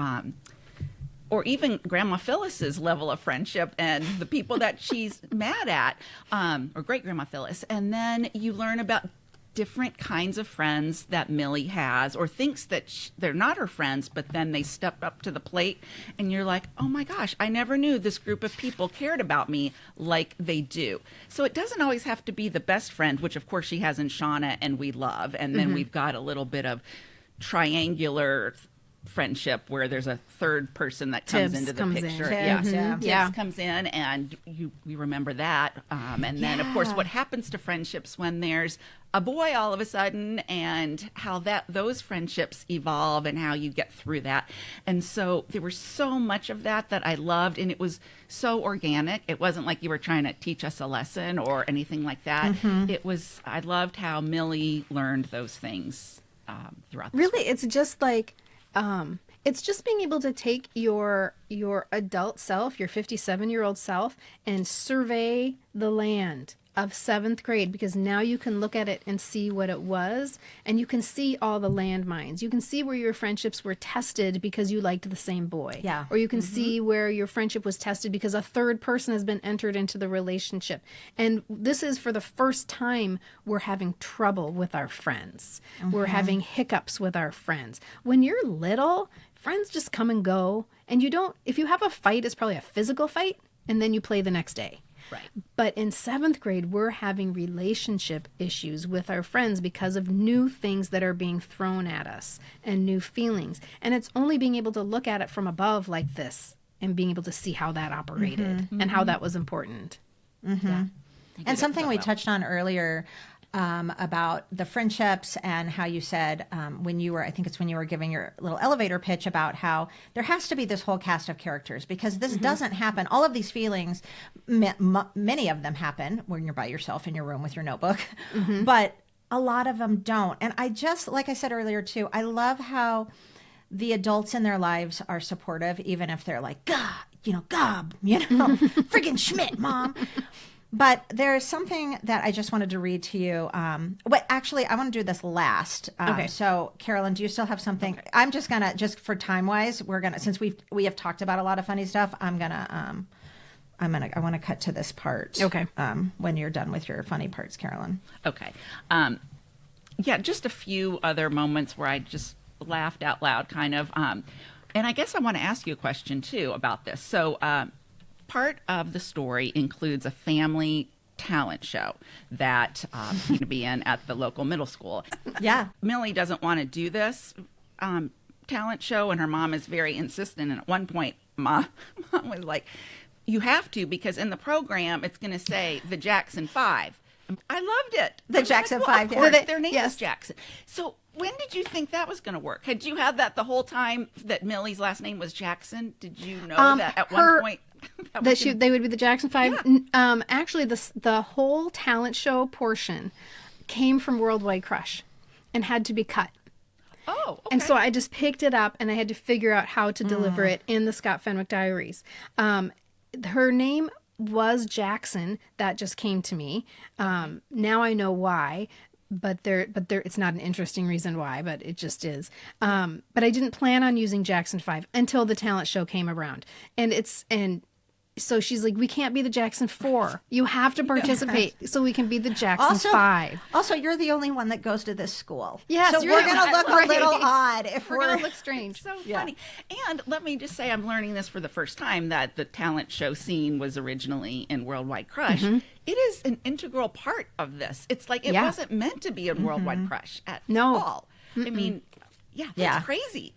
even Grandma Phyllis's level of friendship and the people that she's mad at, or great Grandma Phyllis. And then you learn about different kinds of friends that Millie has, or thinks that they're not her friends, but then they step up to the plate and you're like, oh my gosh, I never knew this group of people cared about me like they do. So it doesn't always have to be the best friend, which of course she has in Shauna and we love. And then we've got a little bit of triangular friendship where there's a third person that comes Tibbs into the comes in. picture. Tibbs, yeah. Tibbs Yeah. comes in, and you remember that. And then, of course, what happens to friendships when there's a boy all of a sudden, and how those friendships evolve and how you get through that. And so there was so much of that I loved, and it was so organic. It wasn't like you were trying to teach us a lesson or anything like that. I loved how Millie learned those things throughout the Really, it's just like, it's just being able to take your adult self, your 57-year-old self, and survey the land of 7th grade, because now you can look at it and see what it was, and you can see all the landmines. You can see where your friendships were tested because you liked the same boy. Yeah. Or you can see where your friendship was tested because a third person has been entered into the relationship. And this is for the first time we're having trouble with our friends. We're having hiccups with our friends. When you're little, friends just come and go, and if you have a fight, it's probably a physical fight, and then you play the next day. Right. But in 7th grade, we're having relationship issues with our friends because of new things that are being thrown at us and new feelings. And it's only being able to look at it from above like this and being able to see how that operated and how that was important. And something we touched on earlier about the friendships, and how you said when you were giving your little elevator pitch about how there has to be this whole cast of characters, because this doesn't happen. All of these feelings, many of them happen when you're by yourself in your room with your notebook, but a lot of them don't. And I just, like I said earlier too, I love how the adults in their lives are supportive, even if they're like, God, gob, friggin' Schmidt, Mom. But there's something that I just wanted to read to you. But actually, I want to do this last. Okay. So, Carolyn, do you still have something? Okay. I'm just gonna, just for time wise, since we have talked about a lot of funny stuff. I want to cut to this part. Okay. When you're done with your funny parts, Carolyn. Okay. Yeah, just a few other moments where I just laughed out loud, kind of. And I guess I want to ask you a question too about this. So. Part of the story includes a family talent show that you're going to be in at the local middle school. Yeah. Millie doesn't want to do this talent show, and her mom is very insistent. And at one point, mom was like, you have to, because in the program, it's going to say the Jackson 5. I loved it. The Jackson 5. Of course, Yeah. their name is Jackson. So when did you think that was going to work? Had you had that the whole time, that Millie's last name was Jackson? Did you know that at one point? They would be the Jackson 5. Yeah. Actually, the whole talent show portion came from Worldwide Crush and had to be cut. Oh, okay. And so I just picked it up, and I had to figure out how to deliver it in the Scott Fenwick Diaries. Her name was Jackson. That just came to me. Now I know why. But it's not an interesting reason why, but it just is. But I didn't plan on using Jackson 5 until the talent show came around. And so she's like, we can't be the Jackson 4. You have to participate so we can be the Jackson 5. Also, you're the only one that goes to this school. Yes, so you're we're the going to look one. a little Right. odd if We're going to look strange. So funny. And let me just say, I'm learning this for the first time, that the talent show scene was originally in Worldwide Crush. It is an integral part of this. It's like it wasn't meant to be in Worldwide Crush at all. I mean, that's crazy.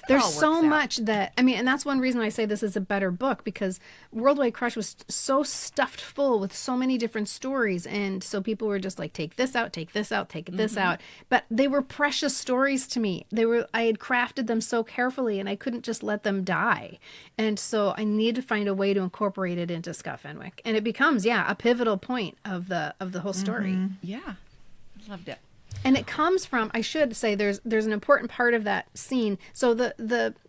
There's so much that, and that's one reason I say this is a better book, because Worldwide Crush was so stuffed full with so many different stories. And so people were just like, take this out, take this out, take this out. But they were precious stories to me. I had crafted them so carefully, and I couldn't just let them die. And so I need to find a way to incorporate it into Scott Fenwick. And it becomes, a pivotal point of the whole story. Yeah. I loved it. And it comes from, I should say, there's an important part of that scene. So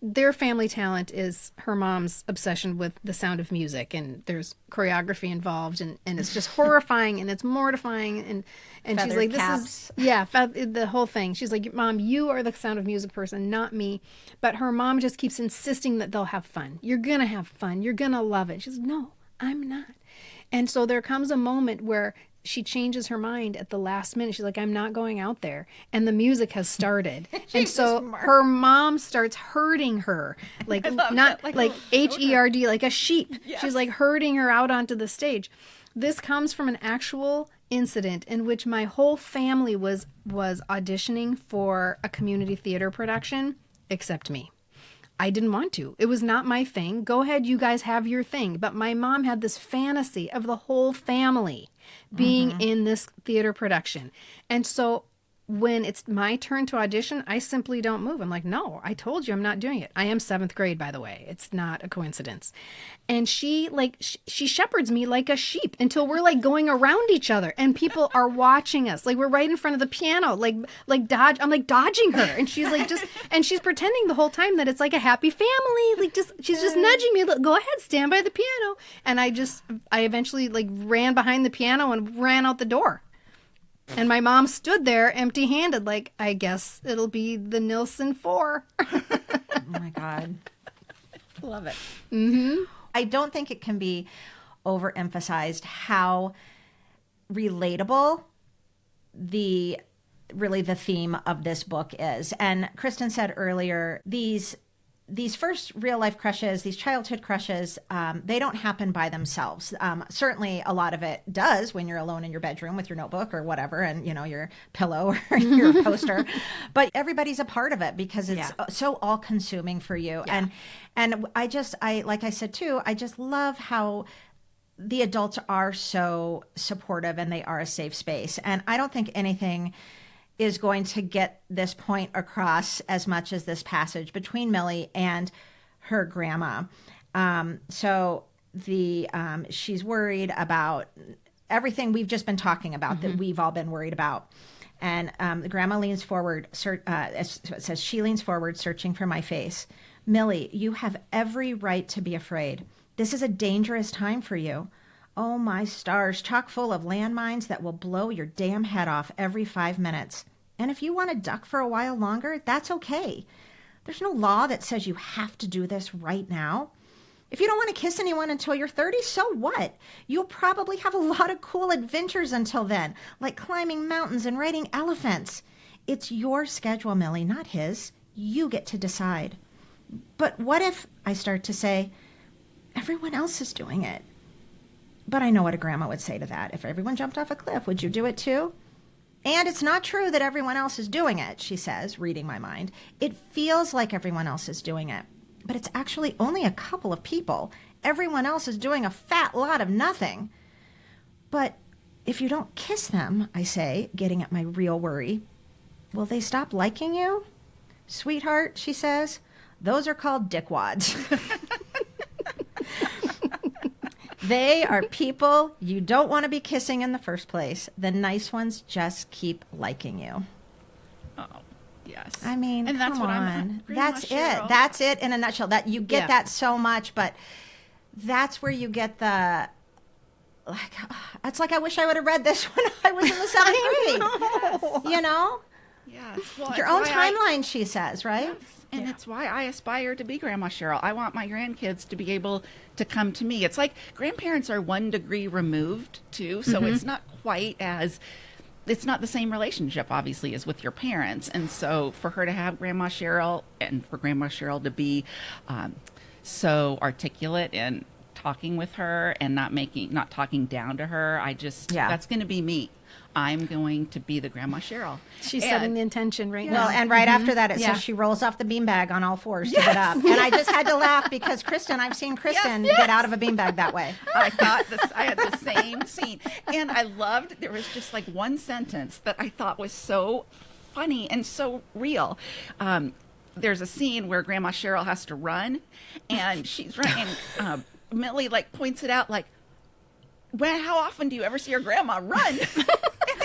their family talent is her mom's obsession with the sound of music, and there's choreography involved, and it's just horrifying, and it's mortifying, and she's like, caps. the whole thing. She's like, Mom, you are the sound of music person, not me. But her mom just keeps insisting that they'll have fun. You're gonna have fun. You're gonna love it. She's like, no, I'm not. And so there comes a moment where she changes her mind at the last minute. She's like, I'm not going out there. And the music has started. And so her mom starts herding her, like not like HERD, like a sheep. Yes. She's like herding her out onto the stage. This comes from an actual incident in which my whole family was auditioning for a community theater production, except me. I didn't want to. It was not my thing. Go ahead, you guys have your thing. But my mom had this fantasy of the whole family being in this theater production. And so when it's my turn to audition, I simply don't move. I'm like, no, I told you I'm not doing it. I am 7th grade, by the way. It's not a coincidence. And she she shepherds me like a sheep until we're like going around each other and people are watching us. Like we're right in front of the piano, I'm like dodging her. And she's like and she's pretending the whole time that it's like a happy family. Like she's just nudging me. Look, go ahead, stand by the piano. And I eventually like ran behind the piano and ran out the door. And my mom stood there empty-handed, like, I guess it'll be the Nilsen 4. Oh, my God. Love it. Mm-hmm. I don't think it can be overemphasized how relatable the theme of this book is. And Kristin said earlier, these first real life crushes, these childhood crushes, they don't happen by themselves. Certainly a lot of it does when you're alone in your bedroom with your notebook or whatever, and your pillow or your poster, but everybody's a part of it because it's so all consuming for you. Yeah. And I, like I said too, I just love how the adults are so supportive and they are a safe space. And I don't think anything is going to get this point across as much as this passage between Millie and her grandma. So she's worried about everything we've just been talking about that we've all been worried about. And the grandma leans forward, it says, she leans forward, searching for my face. Millie, you have every right to be afraid. This is a dangerous time for you. Oh, my stars, chock full of landmines that will blow your damn head off every 5 minutes. And if you want to duck for a while longer, that's okay. There's no law that says you have to do this right now. If you don't want to kiss anyone until you're 30, so what? You'll probably have a lot of cool adventures until then, like climbing mountains and riding elephants. It's your schedule, Millie, not his. You get to decide. But what if, I start to say, everyone else is doing it? But I know what a grandma would say to that. If everyone jumped off a cliff, would you do it too? And it's not true that everyone else is doing it, she says, reading my mind. It feels like everyone else is doing it, but it's actually only a couple of people. Everyone else is doing a fat lot of nothing. But if you don't kiss them, I say, getting at my real worry, will they stop liking you? Sweetheart, she says, those are called dickwads. They are people you don't want to be kissing in the first place. The nice ones just keep liking you. Oh, yes. I mean, and that's come what on. Grandma That's Cheryl. it. That's it in a nutshell. That you get that so much, but that's where you get the it's like I wish I would have read this when I was in the 7th grade. You know? Yes. Well, Your it's own why timeline, she says, right? Yes. And it's why I aspire to be Grandma Cheryl. I want my grandkids to be able to come to me. It's like grandparents are 1 degree removed, too. So it's not quite as, it's not the same relationship, obviously, as with your parents. And so for her to have Grandma Cheryl and for Grandma Cheryl to be so articulate and talking with her and not talking down to her, that's going to be me. I'm going to be the Grandma Cheryl. She's setting the intention right Well, now. and right after that, it says she rolls off the beanbag on all fours to get up. And I just had to laugh because I've seen Kristin get out of a beanbag that way. I had the same scene. And I loved, there was just like one sentence that I thought was so funny and so real. There's a scene where Grandma Cheryl has to run and she's running. Millie points it out how often do you ever see your grandma run?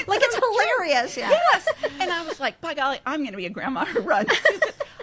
It's hilarious. Yeah. Yes. And I was like, by golly, I'm going to be a grandma who runs.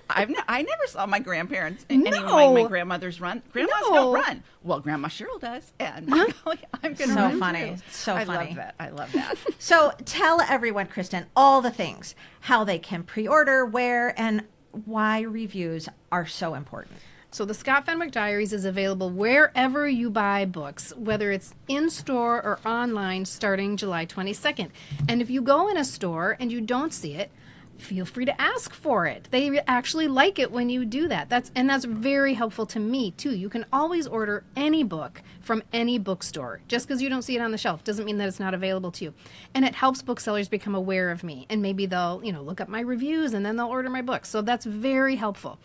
I never saw my grandparents and any of my grandmothers run. Grandmas don't run. Well, Grandma Cheryl does. And by golly, I'm going to run. So funny. Too. So funny. I love that. So tell everyone, Kristin, all the things, how they can pre-order, where, and why reviews are so important. So the Scott Fenwick Diaries is available wherever you buy books, whether it's in-store or online, starting July 22nd. And if you go in a store and you don't see it, feel free to ask for it. They actually like it when you do that. That's very helpful to me, too. You can always order any book from any bookstore. Just because you don't see it on the shelf doesn't mean that it's not available to you. And it helps booksellers become aware of me. And maybe they'll, look up my reviews and then they'll order my books. So that's very helpful.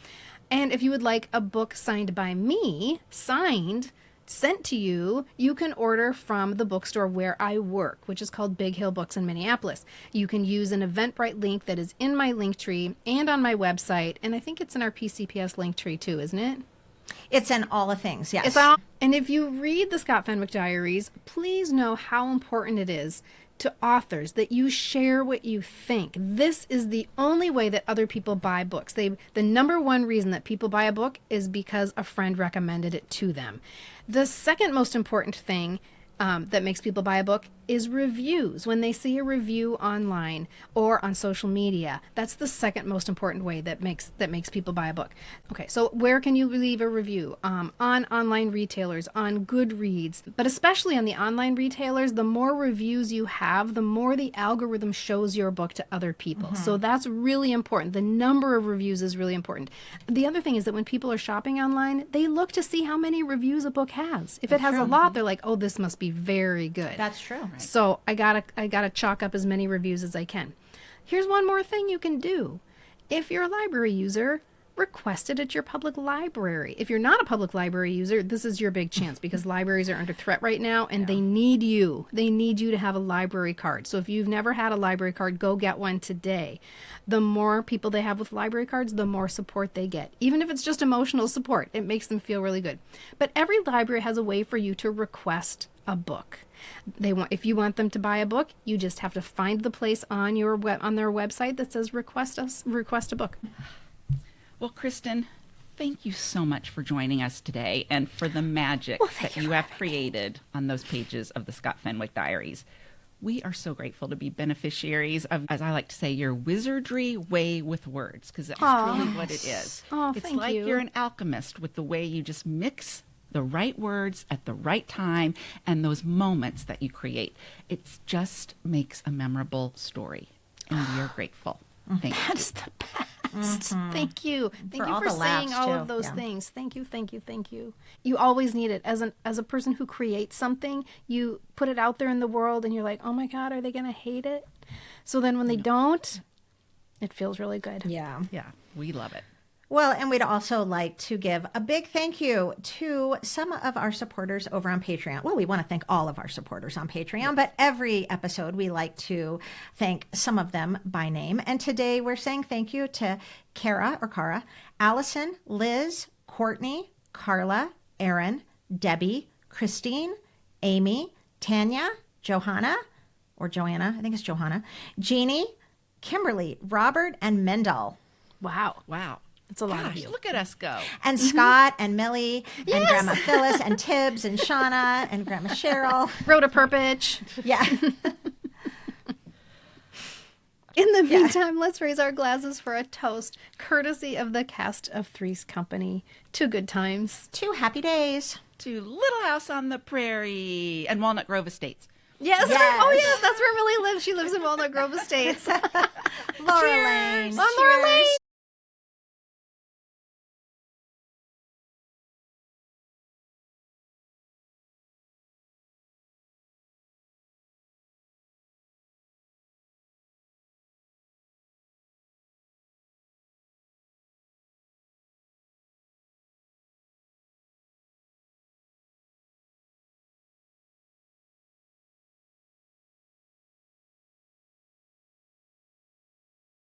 And if you would like a book signed by me, sent to you, you can order from the bookstore where I work, which is called Big Hill Books in Minneapolis. You can use an Eventbrite link that is in my link tree and on my website, and I think it's in our PCPS link tree too, isn't it? It's in all the things, yes. And if you read the Scott Fenwick Diaries, please know how important it is to authors that you share what you think. This is the only way that other people buy books. The number one reason that people buy a book is because a friend recommended it to them. The second most important thing that makes people buy a book is reviews. When they see a review online or on social media, that's the second most important way that makes people buy a book. Okay, so where can you leave a review? On online retailers, on Goodreads, but especially on the online retailers, the more reviews you have, the more the algorithm shows your book to other people. So that's really important. The number of reviews is really important. The other thing is that when people are shopping online, they look to see how many reviews a book has. If it has a lot, they're like, oh, this must be very good. That's true. So I gotta chalk up as many reviews as I can. Here's one more thing you can do. If you're a library user, request it at your public library. If you're not a public library user, this is your big chance because libraries are under threat right now and they need you. They need you to have a library card. So if you've never had a library card, go get one today. The more people they have with library cards, the more support they get. Even if it's just emotional support, it makes them feel really good. But every library has a way for you to request a book. If you want them to buy a book, you just have to find the place on their website that says request a book. Well, Kristin, thank you so much for joining us today and for the magic that you have created on those pages of the Scott Fenwick Diaries. We are so grateful to be beneficiaries of, as I like to say, your wizardry way with words, because that's truly what it is. Oh, it's thank like you. You're an alchemist with the way you just mix the right words at the right time and those moments that you create. It just makes a memorable story, and we are grateful. Thank you. That's the best. Thank you. Thank you all for the laughs, saying all too. of those Yeah. things. Thank you, thank you, thank you. You always need it. As a person who creates something, you put it out there in the world and you're like, oh my God, are they going to hate it? So then when they don't, it feels really good. Yeah. Yeah, we love it. Well, and we'd also like to give a big thank you to some of our supporters over on Patreon. Well, we want to thank all of our supporters on Patreon, but every episode we like to thank some of them by name. And today we're saying thank you to Cara, Allison, Liz, Courtney, Carla, Erin, Debbie, Christine, Amy, Tanya, Johanna, I think it's Johanna, Jeannie, Kimberly, Robert, and Mendel. Wow. Wow. It's a lot of Gosh, you. look at us go. And Scott and Millie and Grandma Phyllis and Tibbs and Shauna and Grandma Cheryl. Rhoda Perpich. Yeah. In the meantime, let's raise our glasses for a toast, courtesy of the cast of Three's Company, to good times. 2 happy days. To Little House on the Prairie and Walnut Grove Estates. Yes. Yes. Oh, yes. That's where Millie lives. She lives in Walnut Grove Estates. Laura Lane. On Laura Lane.